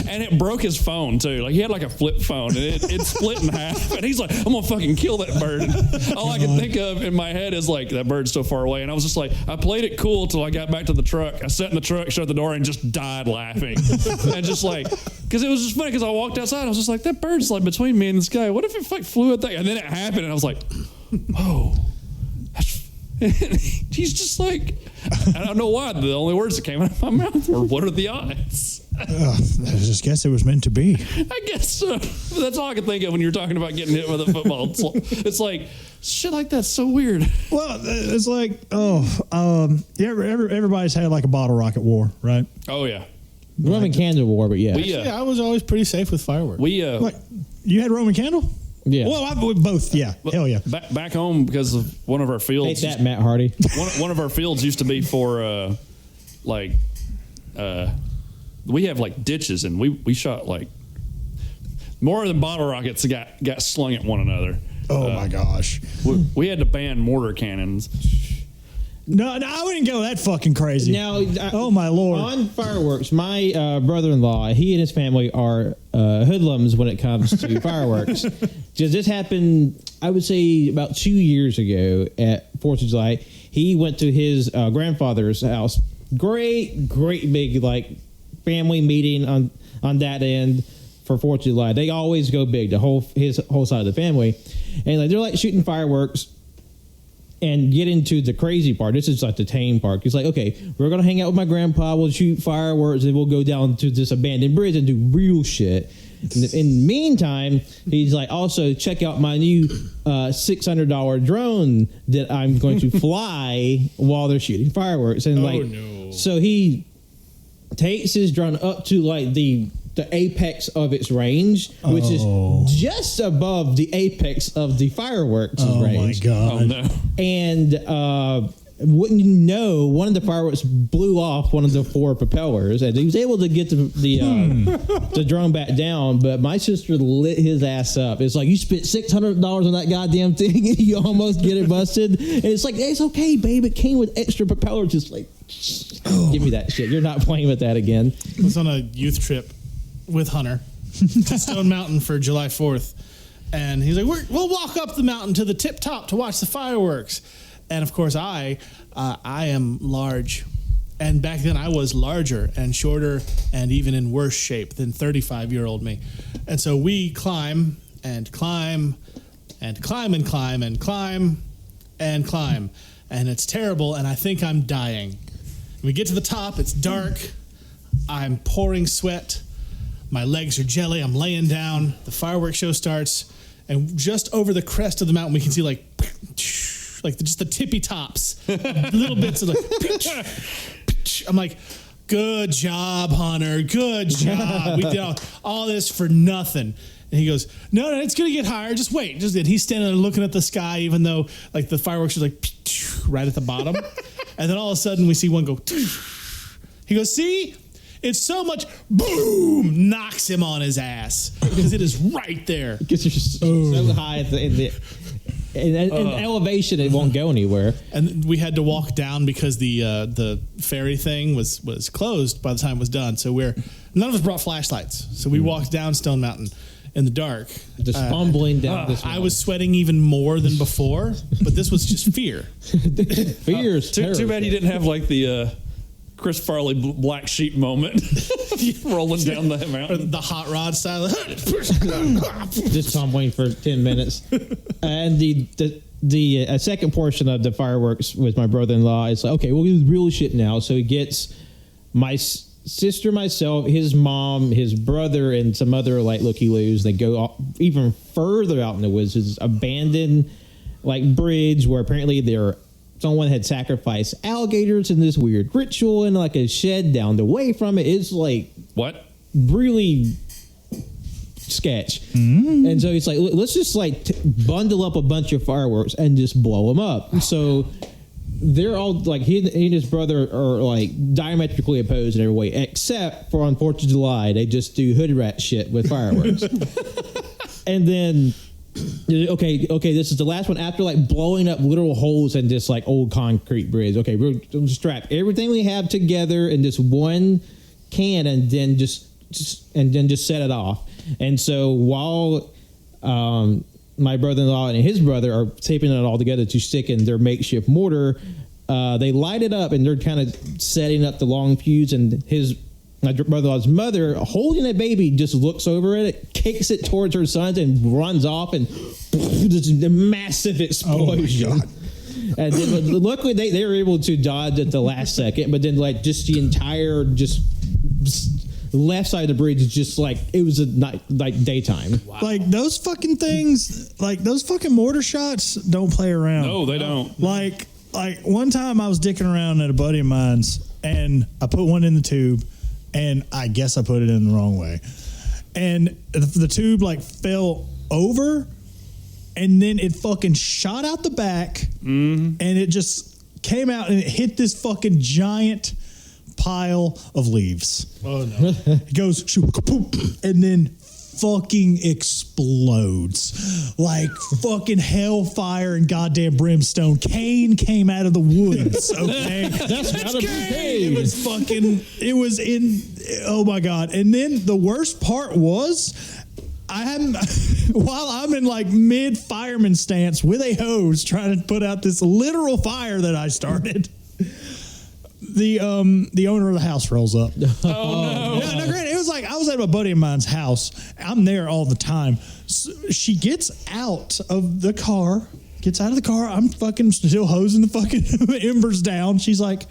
And it broke his phone too. Like he had like a flip phone, and it split in half. And he's like, "I'm gonna fucking kill that bird." And all I could think of in my head is like, that bird's so far away. And I was just like, I played it cool till I got back to the truck. I sat in the truck, shut the door, and just died laughing. And just like, because it was just funny. Because I walked outside, I was just like, that bird's like between me and the sky. What if it like flew at that? And then it happened, and I was like, whoa. He's just like, I don't know why. The only words that came out of my mouth were, "What are the odds?" I just guess it was meant to be. I guess so. But that's all I could think of when you're talking about getting hit with a football. It's like, shit like that's so weird. Well, it's like, everybody's had like a bottle rocket war, right? Oh, yeah. Roman candle war, but yeah. Yeah, I was always pretty safe with fireworks. What, you had Roman candle? Yeah. Well, both, yeah. Hell yeah. Back home, because of one of our fields. Take that, Matt Hardy. One of our fields used to be for, we have like ditches, and we shot like more than bottle rockets got slung at one another. Oh my gosh. We had to ban mortar cannons. No, I wouldn't go that fucking crazy. Now, oh my Lord. On fireworks, my brother-in-law, he and his family are hoodlums when it comes to fireworks. Because this happened, I would say, about 2 years ago at 4th of July. He went to his grandfather's house. Great big like family meeting on that end for 4th of July. They always go big, his whole side of the family. And like they're like shooting fireworks. And get into the crazy part. This is like the tame part. He's like, okay, we're going to hang out with my grandpa. We'll shoot fireworks, and we'll go down to this abandoned bridge and do real shit. In the meantime, he's like, also check out my new $600 drone that I'm going to fly while they're shooting fireworks. And so he takes his drone up to like the apex of its range, which is just above the apex of the fireworks range. Oh my God. Oh no. And wouldn't you know, one of the fireworks blew off one of the 4 propellers, and he was able to get the drone back down. But my sister lit his ass up. It's like, you spent $600 on that goddamn thing, and you almost get it busted. And it's like, it's okay, babe. It came with extra propellers. Just like, give me that shit. You're not playing with that again. I was on a youth trip with Hunter to Stone Mountain for July 4th. And he's like, we'll walk up the mountain to the tip top to watch the fireworks. And of course, I am large. And back then I was larger and shorter and even in worse shape than 35-year-old me. And so we climb and climb and climb and climb and climb and climb. And it's terrible, and I think I'm dying. We get to the top, it's dark. I'm pouring sweat. My legs are jelly. I'm laying down. The fireworks show starts. And just over the crest of the mountain, we can see like just the tippy tops. Little bits of like, I'm like, good job, Hunter. Good job. We did all this for nothing. And he goes, no, it's going to get higher. Just wait. He's standing there looking at the sky, even though like the fireworks are like right at the bottom. And then all of a sudden we see one go. He goes, see? It's so much, boom, knocks him on his ass because it is right there. Because you're so high in elevation, it won't go anywhere. And we had to walk down because the ferry thing was closed by the time it was done. So none of us brought flashlights. So we walked down Stone Mountain in the dark. Just fumbling down this mountain. I was sweating even more than before, but this was just fear. Fear is too bad you didn't have like the Chris Farley black sheep moment rolling down the mountain. Or the hot rod style. Just fumbling for 10 minutes. And the second portion of the fireworks with my brother-in-law is like, okay, we'll do real shit now. So he gets my sister, myself, his mom, his brother, and some other like looky-loos. They go even further out in the woods. It's abandoned like bridge where apparently someone had sacrificed alligators in this weird ritual in like a shed down the way from it. It's like what? Really sketch. And so he's like, let's just like bundle up a bunch of fireworks and just blow them up. So they're all like, he and his brother are like diametrically opposed in every way, except for on 4th of July, they just do hood rat shit with fireworks. And then, okay, this is the last one. After like blowing up literal holes in this like old concrete bridge. Okay, we're going to strap everything we have together in this one can, and then just set it off. And so while my brother-in-law and his brother are taping it all together to stick in their makeshift mortar, they light it up, and they're kind of setting up the long fuse, and my brother-in-law's mother, holding a baby, just looks over at it, kicks it towards her sons, and runs off, and just a massive explosion. Oh my God. And then, luckily, they were able to dodge at the last second, but then like just the entire left side of the bridge is just like, it was a night, like daytime. Wow. Like those fucking things, like those fucking mortar shots don't play around. No, they don't. Like one time I was dicking around at a buddy of mine's, and I put one in the tube, and I guess I put it in the wrong way. And the tube like fell over, and then it fucking shot out the back, and it just came out and it hit this fucking giant pile of leaves. Oh no. It goes shoot, kapoom, and then fucking explodes like fucking hellfire and goddamn brimstone. Cain came out of the woods. Okay, that's gotta be Cain. It was in. Oh my God! And then the worst part was, while I'm in like mid fireman stance with a hose trying to put out this literal fire that I started. The owner of the house rolls up. Oh no! No, granted, it was like I was at my buddy of mine's house. I'm there all the time. So she gets out of the car. I'm fucking still hosing the fucking embers down. She's like,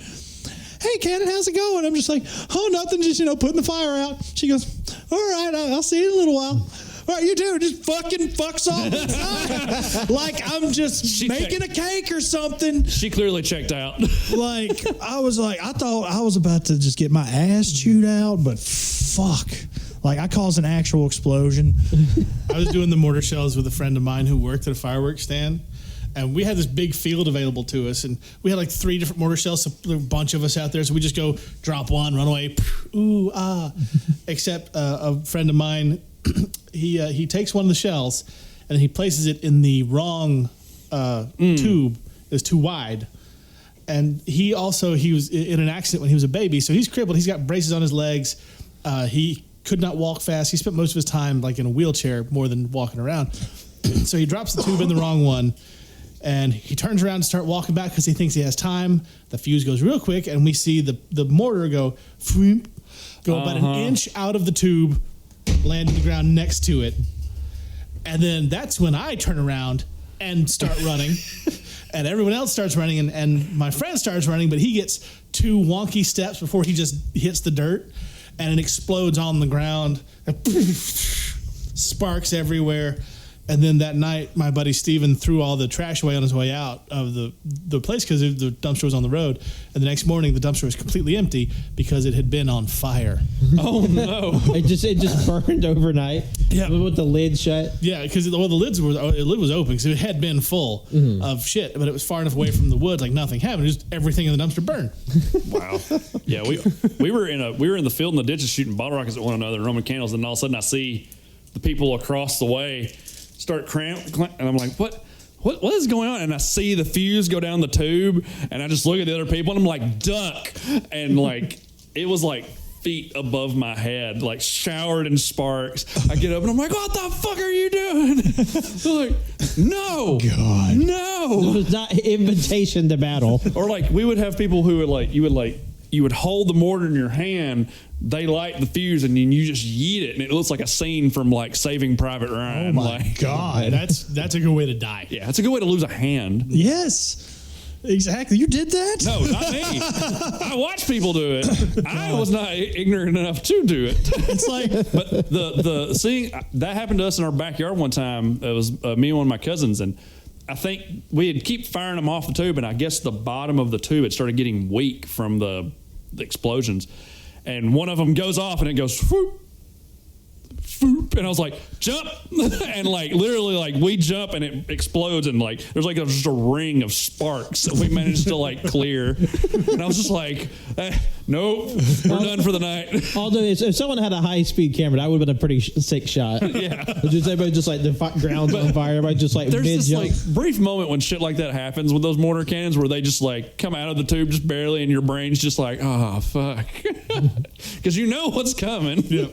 "Hey, Cannon, how's it going?" I'm just like, "Oh, nothing. Just putting the fire out." She goes, "All right, I'll see you in a little while." All right, you do. Just fucking fucks off inside. Like I'm just making a cake or something. She clearly checked out. Like I thought I was about to just get my ass chewed out, but fuck. Like I caused an actual explosion. I was doing the mortar shells with a friend of mine who worked at a fireworks stand. And we had this big field available to us, and we had like 3 different mortar shells. So there were a bunch of us out there, so we just go drop one, run away, ooh ah. Except a friend of mine, he takes one of the shells and he places it in the wrong tube. It's too wide, and he was in an accident when he was a baby, so he's crippled. He's got braces on his legs. He could not walk fast. He spent most of his time like in a wheelchair more than walking around. So he drops the tube in the wrong one. And he turns around to start walking back because he thinks he has time. The fuse goes real quick, and we see the mortar go about an inch out of the tube, land on the ground next to it. And then that's when I turn around and start running. And everyone else starts running, and my friend starts running, but he gets 2 wonky steps before he just hits the dirt, and it explodes on the ground. Sparks everywhere. And then that night, my buddy Steven threw all the trash away on his way out of the place because the dumpster was on the road. And the next morning, the dumpster was completely empty because it had been on fire. Oh no! It just burned overnight. Yeah, with the lid shut. Yeah, because the lid was open because it had been full of shit, but it was far enough away from the wood, like nothing happened. Just everything in the dumpster burned. Wow. Yeah, we were in the field in the ditches shooting bottle rockets at one another and Roman candles, and all of a sudden I see the people across the way start and I'm like, what is going on? And I see the fuse go down the tube, and I just look at the other people, and I'm like, duck, and like it was like feet above my head, like showered in sparks. I get up and I'm like, what the fuck are you doing? They're like, no, God, no. It was not invitation to battle. Or like we would have people who would you would hold the mortar in your hand, they light the fuse, and then you just yeet it, and it looks like a scene from like Saving Private Ryan. Oh my God, that's a good way to die. Yeah, it's a good way to lose a hand. Yes, exactly. You did that? No, not me. I watched people do it. I was not ignorant enough to do it. It's like, but the seeing that happened to us in our backyard one time. It was me and one of my cousins, and I think we had keep firing them off the tube, and I guess the bottom of the tube had started getting weak from the explosions, and one of them goes off, and it goes whoop, whoop, and I was like, jump, and like literally like we jump and it explodes and like there's like just a ring of sparks that we managed to like clear, and I was just like, nope, we're done for the night. Although if someone had a high speed camera, that would have been a pretty sick shot. Yeah, just everybody just like the ground's on fire. Everybody just like there's mid this jump. like brief moment when shit like that happens with those mortar cannons where they just like come out of the tube just barely, and your brain's just like, oh fuck, because you know what's coming. Yeah.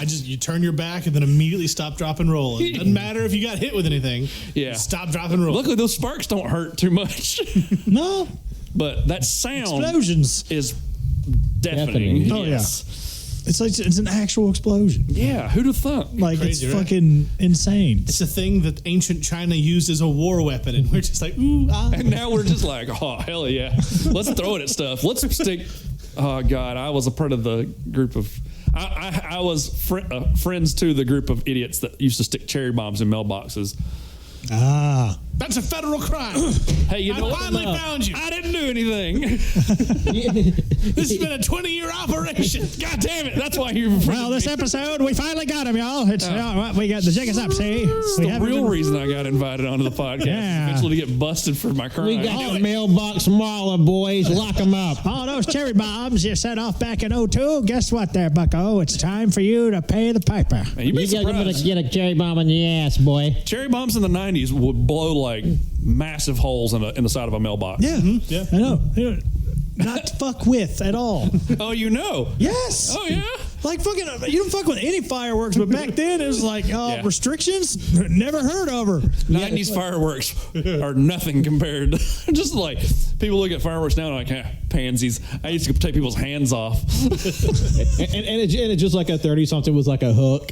You turn your back and then immediately stop, drop, and roll. It doesn't matter if you got hit with anything. Yeah. Stop, drop, and roll. Luckily, those sparks don't hurt too much. No. But that sound Explosions. is deafening. Deafening. Oh, Yes. It's like it's an actual explosion. Yeah, who'd have thunk? Like Crazy, it's right? fucking insane. It's a thing that ancient China used as a war weapon, and we're just like, ooh, ah. And now we're just like, oh, hell yeah. Let's throw it at stuff. Let's stick. Oh, God, I was a part of the group of. I was friends to the group of idiots that used to stick cherry bombs in mailboxes. Ah. That's a federal crime. Hey, you know I what? finally found you. I didn't do anything. This has been a 20-year operation. God damn it. That's why you. Well, this episode, we finally got him, y'all. It's we got the jig is up, see? It's the real reason I got invited onto the podcast. Yeah. Eventually to get busted for my crime. We got mailbox Marla, boys. Lock them up. All those cherry bombs you set off back in 02, guess what there, bucko? It's time for you to pay the piper. Man, you'd be You gotta surprised. get a cherry bomb in the ass, boy. Cherry bombs in the 90s would blow like massive holes in the side of a mailbox. Yeah. Yeah. I know. Not to fuck with at all. Oh, you know? Yes. Oh, yeah? Like fucking, you don't fuck with any fireworks, but back then it was like Yeah. restrictions. Never heard of her. 90s fireworks are nothing compared to just like people look at fireworks now and like, pansies. I used to take people's hands off. and it's just like a 30-something with like a hook.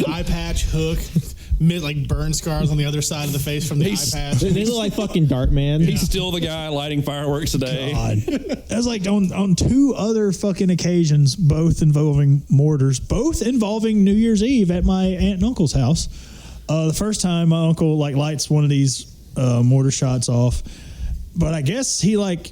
Eye patch, hook, like burn scars on the other side of the face from the eye patch. They look like fucking Dartman. He's still the guy lighting fireworks today. God. That was like on two other fucking occasions, both involving mortars, both involving New Year's Eve at my aunt and uncle's house. The first time my uncle like lights one of these mortar shots off, but I guess he like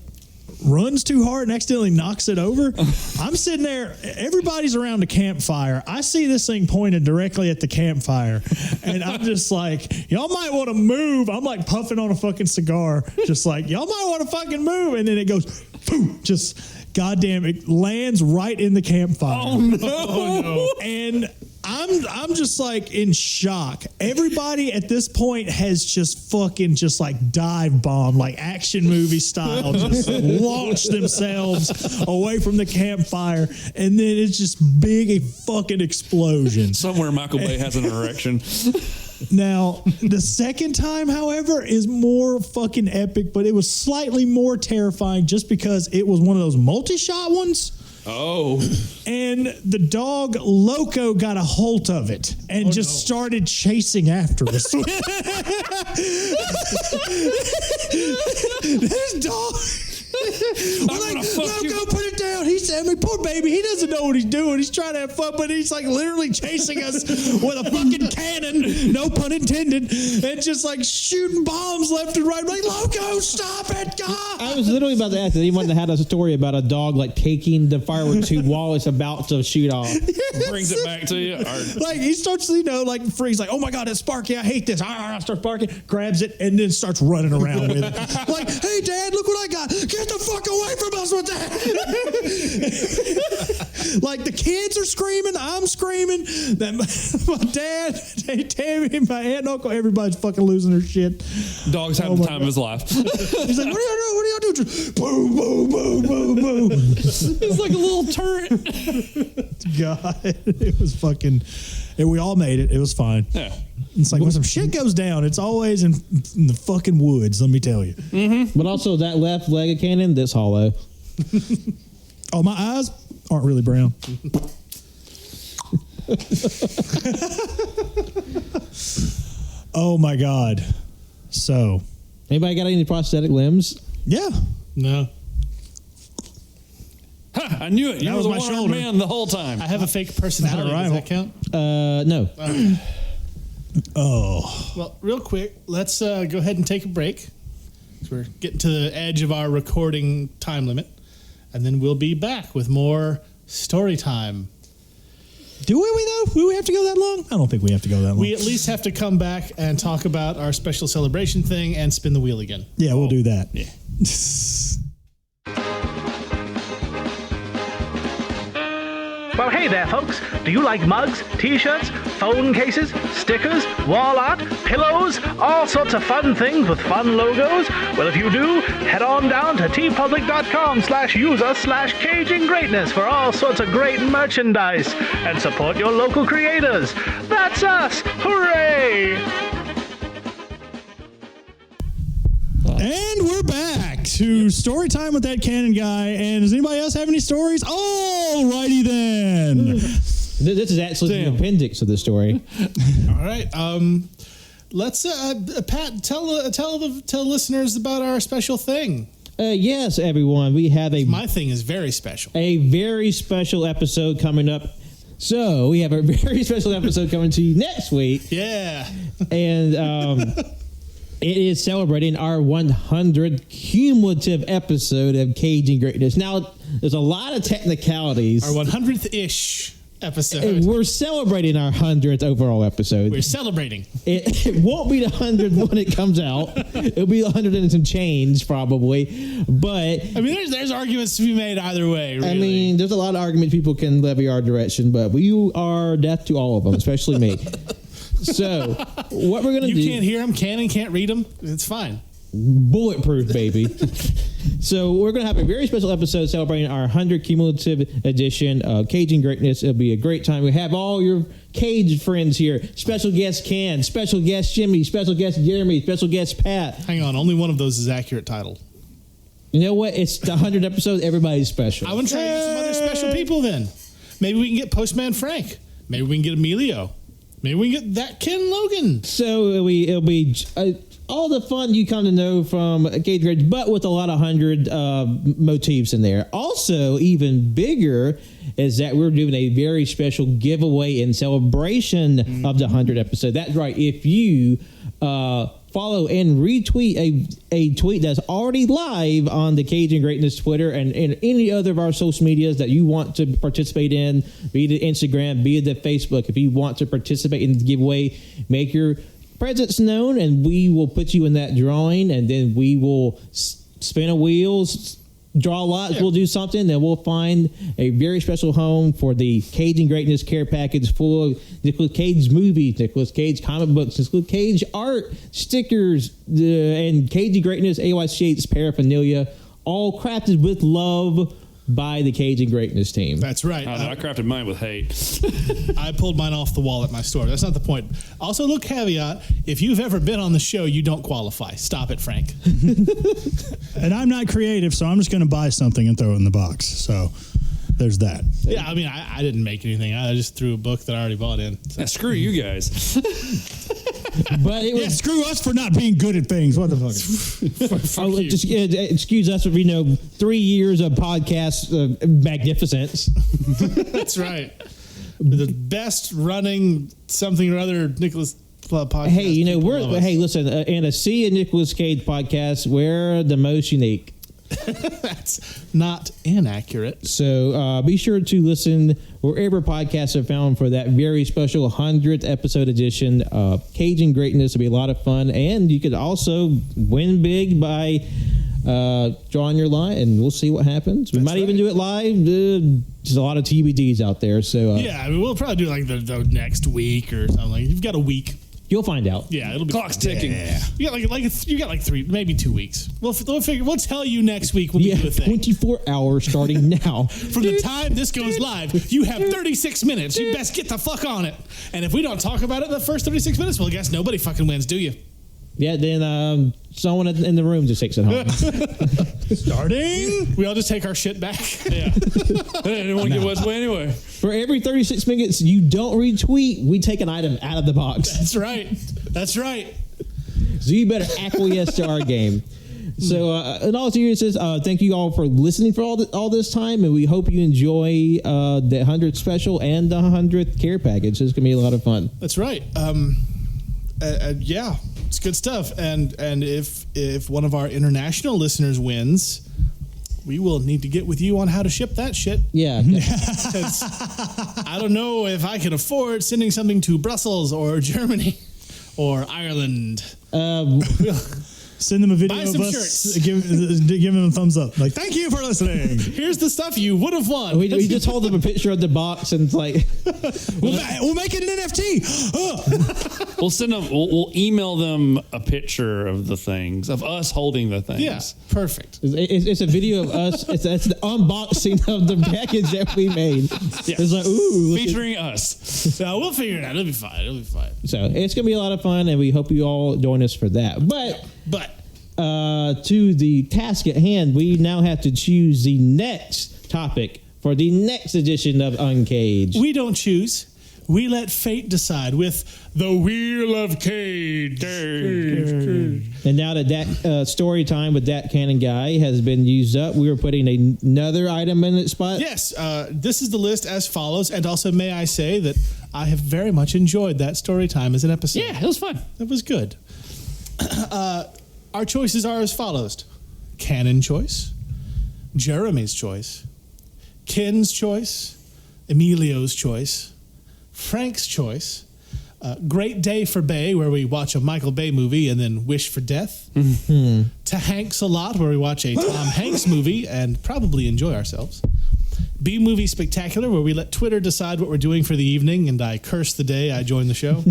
runs too hard and accidentally knocks it over. I'm sitting there, everybody's around the campfire. I see this thing pointed directly at the campfire, and I'm just like, y'all might want to move. I'm like puffing on a fucking cigar, just like, y'all might want to fucking move. And then it goes, boom, just goddamn, it lands right in the campfire. Oh, no. And I'm just like in shock. Everybody at this point has just fucking just like dive bomb, like action movie style, just launched themselves away from the campfire, and then it's just big a fucking explosion. Somewhere Michael Bay has an erection. Now, the second time, however, is more fucking epic, but it was slightly more terrifying just because it was one of those multi-shot ones. Oh. And the dog Loco got a hold of it and started chasing after us. This dog. We're like, Loco, put it down. He said, I mean, poor baby, he doesn't know what he's doing. He's trying to have fun, but he's like literally chasing us with a fucking cannon, no pun intended, and just like shooting bombs left and right. I'm like, Loco, stop it, God. I was literally about to ask that he wanted to have a story about a dog like taking the fireworks tube while it's about to shoot off. Brings it back to you. Like he starts, like freeze, like, oh my God, it's Sparky. I hate this. I starts barking, grabs it, and then starts running around with it. Like, hey, Dad, look what I got. Get the fuck away from us with that. Like the kids are screaming. I'm screaming. That my dad, Tammy, my aunt and uncle, everybody's fucking losing their shit. Dog's having the time of his life. He's like, what do you do? What do you do? Just boom, boom, boom, boom, boom. It's like a little turret. God, it was fucking. And we all made it. It was fine. Yeah. It's like when some shit goes down, it's always in the fucking woods, let me tell you. Mm-hmm. But also that left leg of cannon, that's hollow. Oh, my eyes aren't really brown. Oh, my God. So. Anybody got any prosthetic limbs? Yeah. No. Ha, I knew it. You That were was the my one-armed shoulder. man the whole time. I have a fake personality. Does that count? No. Oh. Well, real quick, let's go ahead and take a break. We're getting to the edge of our recording time limit. And then we'll be back with more story time. Do we though? Do we have to go that long? I don't think we have to go that long. We at least have to come back and talk about our special celebration thing and spin the wheel again. Yeah, we'll do that. Yeah. Well, hey there, folks. Do you like mugs, t-shirts, phone cases, stickers, wall art, pillows, all sorts of fun things with fun logos? Well, if you do, head on down to tpublic.com/user/CagingGreatness for all sorts of great merchandise and support your local creators. That's us. Hooray! And we're back to story time with that Cannon guy. And does anybody else have any stories? Alrighty then. This is actually the appendix of the story. All right. Let's Pat tell listeners about our special thing. Yes, everyone. We have My thing is very special. a very special episode coming up. So we have a very special episode coming to you next week. Yeah. And it is celebrating our 100th cumulative episode of Caging Greatness. Now, there's a lot of technicalities. Our 100th-ish episode. And we're celebrating our 100th overall episode. We're celebrating. It won't be the 100th when it comes out. It'll be 100 and some change, probably. But I mean, there's arguments to be made either way, really. I mean, there's a lot of arguments people can levy our direction, but we are deaf to all of them, especially me. So, what we're going to do... You can't hear them, can't read them. It's fine. Bulletproof, baby. So, we're going to have a very special episode celebrating our 100 cumulative edition of Caging Greatness. It'll be a great time. We have all your Cage friends here. Special guest Ken, special guest Jimmy, special guest Jeremy, special guest Pat. Hang on, only one of those is accurate title. You know what? It's the 100th episode. Everybody's special. I want to try to get some other special people then. Maybe we can get Postman Frank. Maybe we can get Emilio. Maybe we can get that Ken Logan. So it'll be all the fun you come to know from Cage Greatness, but with a lot of 100 motifs in there. Also, even bigger is that we're doing a very special giveaway in celebration of the 100th episode. That's right. If you follow and retweet a tweet that's already live on the Caging Greatness Twitter and any other of our social medias that you want to participate in, be it Instagram, be it the Facebook. If you want to participate in the giveaway, make your presence known, and we will put you in that drawing, and then we will spin a wheel, draw lots, we'll do something, then we'll find a very special home for the Caging Greatness care package full of Nicolas Cage movies, Nicolas Cage comic books, Nicolas Cage art, stickers, and Caging Greatness AYC's paraphernalia, all crafted with love by the Caging Greatness team. That's right. I crafted mine with hate. I pulled mine off the wall at my store. That's not the point. Also, little caveat, if you've ever been on the show, you don't qualify. Stop it, Frank. And I'm not creative, so I'm just going to buy something and throw it in the box. So there's that. Yeah, I mean, I didn't make anything. I just threw a book that I already bought in. So. Now, screw you guys. But it was, screw us for not being good at things. What the fuck? just excuse us for 3 years of podcast magnificence. That's right. The best running something or other Nicholas podcast. Hey, listen, in a sea of Nicolas Cage podcasts, we're the most unique. That's not inaccurate. So be sure to listen wherever podcasts are found for that very special 100th episode edition of Caging Greatness. It'll be a lot of fun, and you could also win big by drawing your line, and we'll see what happens. We might even do it live. There's a lot of TBDs out there. So yeah, I mean, we'll probably do like the next week or something. Like, you've got a week. You'll find out. Yeah, it'll be Clock's ticking. Yeah. You got like 3, maybe 2 weeks. We'll figure. We'll tell you next week when we do a thing. 24 hours starting now. From the time this goes live, you have 36 minutes. You best get the fuck on it. And if we don't talk about it in the first 36 minutes, well, I guess nobody fucking wins, do you? Yeah, then someone in the room just takes it home. Starting. We all just take our shit back. Yeah. I didn't want to get West way anyway. For every 36 minutes you don't retweet, we take an item out of the box. That's right. That's right. So you better acquiesce to our game. So, in all seriousness, thank you all for listening for all this time, and we hope you enjoy the 100th special and the 100th care package. It's going to be a lot of fun. That's right. Yeah, it's good stuff. And if one of our international listeners wins, we will need to get with you on how to ship that shit. Yeah. 'Cause I don't know if I can afford sending something to Brussels or Germany or Ireland. Send them a video Buy of some us shirts. give them a thumbs up. Like, thank you for listening. Here's the stuff you would have won. we just hold up a picture of the box and it's like, We'll make it an NFT. We'll send them. We'll email them a picture of the things, of us holding the things. Yeah, perfect. it's a video of us. It's the unboxing of the package that we made. Yeah. It's like, ooh. look at- Featuring us. So we'll figure it out. It'll be fine. So it's going to be a lot of fun, and we hope you all join us for that. But to the task at hand, we now have to choose the next topic for the next edition of UnCaged. we don't choose. We let fate decide with the Wheel of Cage. And now that story time with ThatCannonGuy has been used up, we are putting another item in its spot. Yes, this is the list as follows. And also, may I say that I have very much enjoyed that story time as an episode. Yeah, it was fun. That was good. Our choices are as follows: Cannon choice, Jeremy's choice, Ken's choice, Emilio's choice, Frank's choice, Great Day for Bay, where we watch a Michael Bay movie and then wish for death, To Hanks a Lot, where we watch a Tom Hanks movie and probably enjoy ourselves, B Movie Spectacular, where we let Twitter decide what we're doing for the evening and I curse the day I join the show,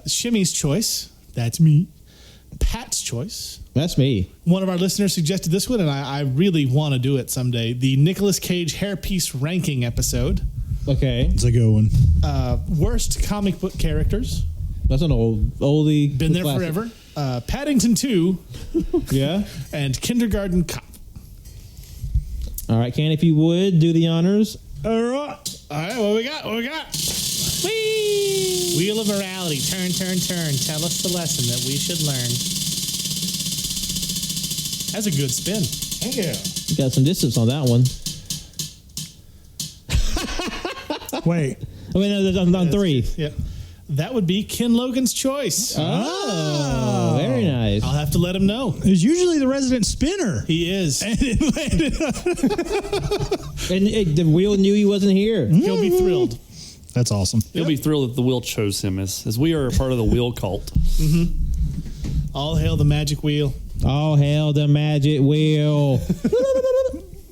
Shimmy's choice, that's me, Pat's choice. That's me. One of our listeners suggested this one, and I really want to do it someday. The Nicolas Cage hairpiece ranking episode. Okay. It's a good one. Worst comic book characters. That's an oldie. Been there classic. forever. Paddington 2 Yeah. and Kindergarten Cop. All right, Ken, if you would, do the honors. All right, what we got? Whee! Wheel of Morality. Turn. Tell us the lesson that we should learn. That's a good spin. Yeah. You got some distance on that one. Wait. Oh, wait, no, there's on three. Yeah. That would be Ken Logan's choice. Oh, very nice. I'll have to let him know. It's usually the resident spinner. He is. And the wheel knew he wasn't here. He'll be thrilled. That's awesome. He'll be thrilled that the wheel chose him, as we are a part of the wheel cult. All hail the magic wheel. All hail the magic wheel.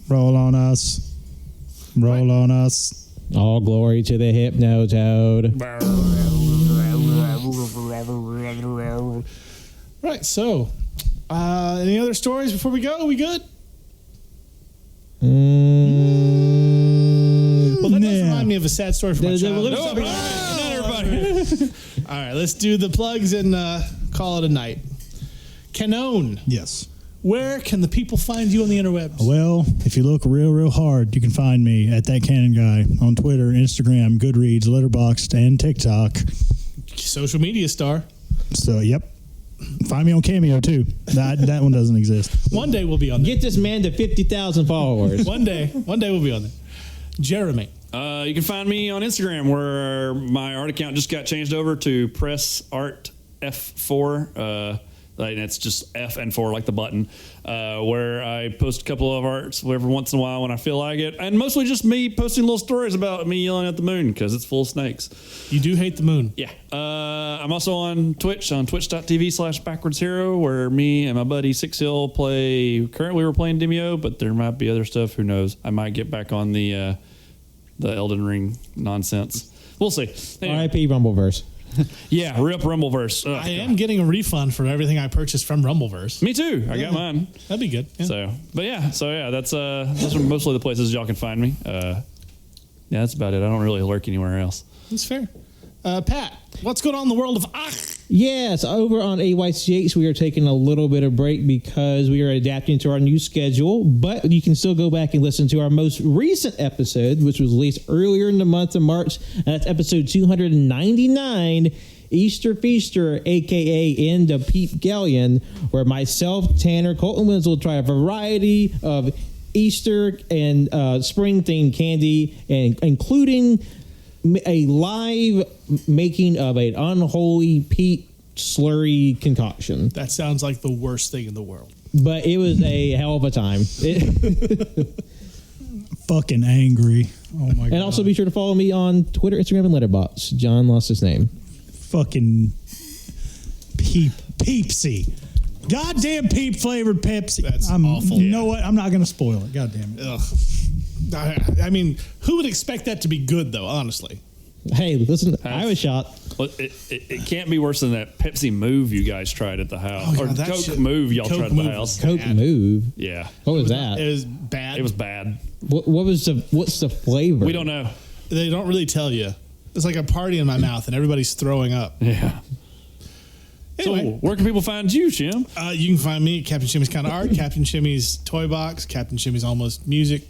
Roll on us. Roll on us. All glory to the Hypnotoad. Right, so any other stories before we go? Are we good? Well, that does remind me of a sad story from my childhood. All right, everybody. All right, let's do the plugs and call it a night. Canon, Yes. where can the people find you on the interwebs? Well, if you look real hard, you can find me at ThatCannonGuy on Twitter, Instagram, Goodreads, Letterboxd, and TikTok. Social media star. So, yep. Find me on Cameo, too. That one doesn't exist. One day we'll be on there. Get this man to 50,000 followers. One day we'll be on there. Jeremy. You can find me on Instagram, where my art account just got changed over to Press Art F4. And it's just F and 4, like the button, where I post a couple of arts every once in a while when I feel like it. And mostly just me posting little stories about me yelling at the moon because it's full of snakes. You do hate the moon. Yeah. I'm also on Twitch, on twitch.tv/backwardshero, where me and my buddy Six Hill play. Currently, we're playing Demio, but there might be other stuff. Who knows? I might get back on the Elden Ring nonsense. We'll see. Anyway. R.I.P. Rumbleverse. Yeah, rip Rumbleverse. Ugh, I am getting a refund for everything I purchased from Rumbleverse. Me too. I got mine. That'd be good. Yeah. So that's those are mostly the places y'all can find me. Yeah, that's about it. I don't really lurk anywhere else. That's fair. Pat, what's going on in the world of Yes, over on AYCH, we are taking a little bit of break because we are adapting to our new schedule, but you can still go back and listen to our most recent episode, which was released earlier in the month of March. And that's episode 299, Easter Feaster, a.k.a. End of Peep Galleon, where myself, Tanner, Colton Wins will try a variety of Easter and spring-themed candy, and including a live making of an unholy peat slurry concoction. That sounds like the worst thing in the world. but it was a hell of a time. Fucking angry. Oh my god. And also be sure to follow me on Twitter, Instagram, and Letterboxd. John lost his name. Fucking Peepsy. Goddamn peep flavored Pepsi. That's awful. You know what? I'm not going to spoil it. God damn it. Ugh. I mean, who would expect that to be good, though, honestly? Hey, listen, I was shot. Well, it can't be worse than that Pepsi Move you guys tried at the house. Oh, or God, that Coke shit- Move y'all Coke tried at the Move house. was Coke bad. Move. Yeah. What was that? It was bad. It was bad. What's the flavor? We don't know. They don't really tell you. It's like a party in my mouth, and everybody's throwing up. Yeah. Anyway, So where can people find you, Jim? you can find me at Captain Shimmy's Kind of Art, Captain Shimmy's Toy Box, Captain Shimmy's Almost Music.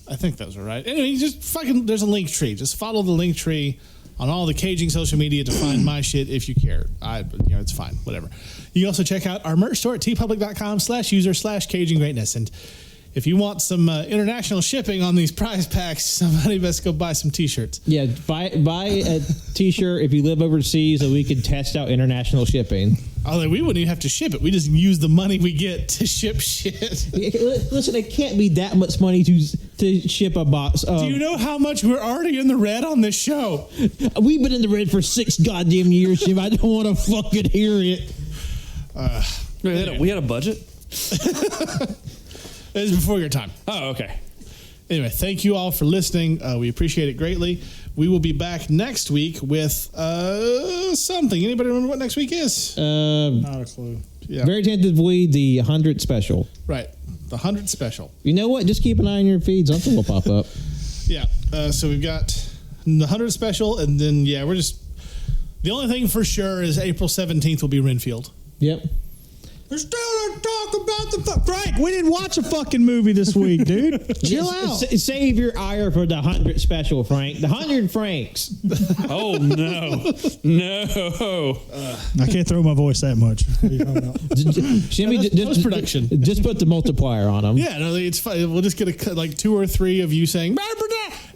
I think those are right. Anyway, just fucking, there's a link tree. Just follow the link tree on all the caging social media to find my shit if you care. It's fine, whatever. You can also check out our merch store at tpublic.com/user/caginggreatness. And if you want some international shipping on these prize packs, somebody best go buy some t-shirts. Yeah, buy a T-shirt if you live overseas, so we can test out international shipping. Although we wouldn't even have to ship it. We just use the money we get to ship shit. Listen, it can't be that much money to ship a box. Do you know how much we're already in the red on this show? We've been in the red for 6 goddamn years, Jim. I don't want to fucking hear it. We had a budget? It was before your time. Oh, okay. Anyway, thank you all for listening. We appreciate it greatly. We will be back next week with something. Anybody remember what next week is? Not a clue. Yeah. Very tentatively, the 100 special. Right. The 100 special. You know what? Just keep an eye on your feed. Something will pop up. Yeah. So we've got the 100 special, and then, we're just... The only thing for sure is April 17th will be Renfield. Yep. We're still gonna talk about Frank, we didn't watch a fucking movie this week, dude. Chill out. Save your ire for the 100 special, Frank. The 100 Franks. Oh, no. No. I can't throw my voice that much. Jimmy, That's post-production. Just put the multiplier on them. Yeah, no, it's fine. We'll just get like 2 or 3 of you saying,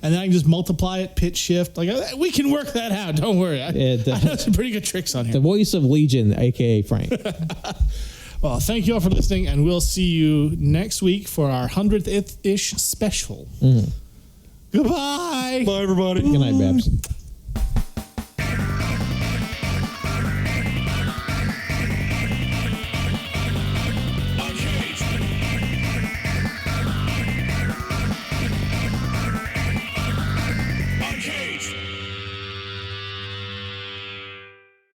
and then I can just multiply it, pitch shift. Like, we can work that out. Don't worry. I know some pretty good tricks on The here. voice of Legion, a.k.a. Frank. Well, thank you all for listening, and we'll see you next week for our 100th-ish special. Goodbye. Bye, everybody. Good night, Babs.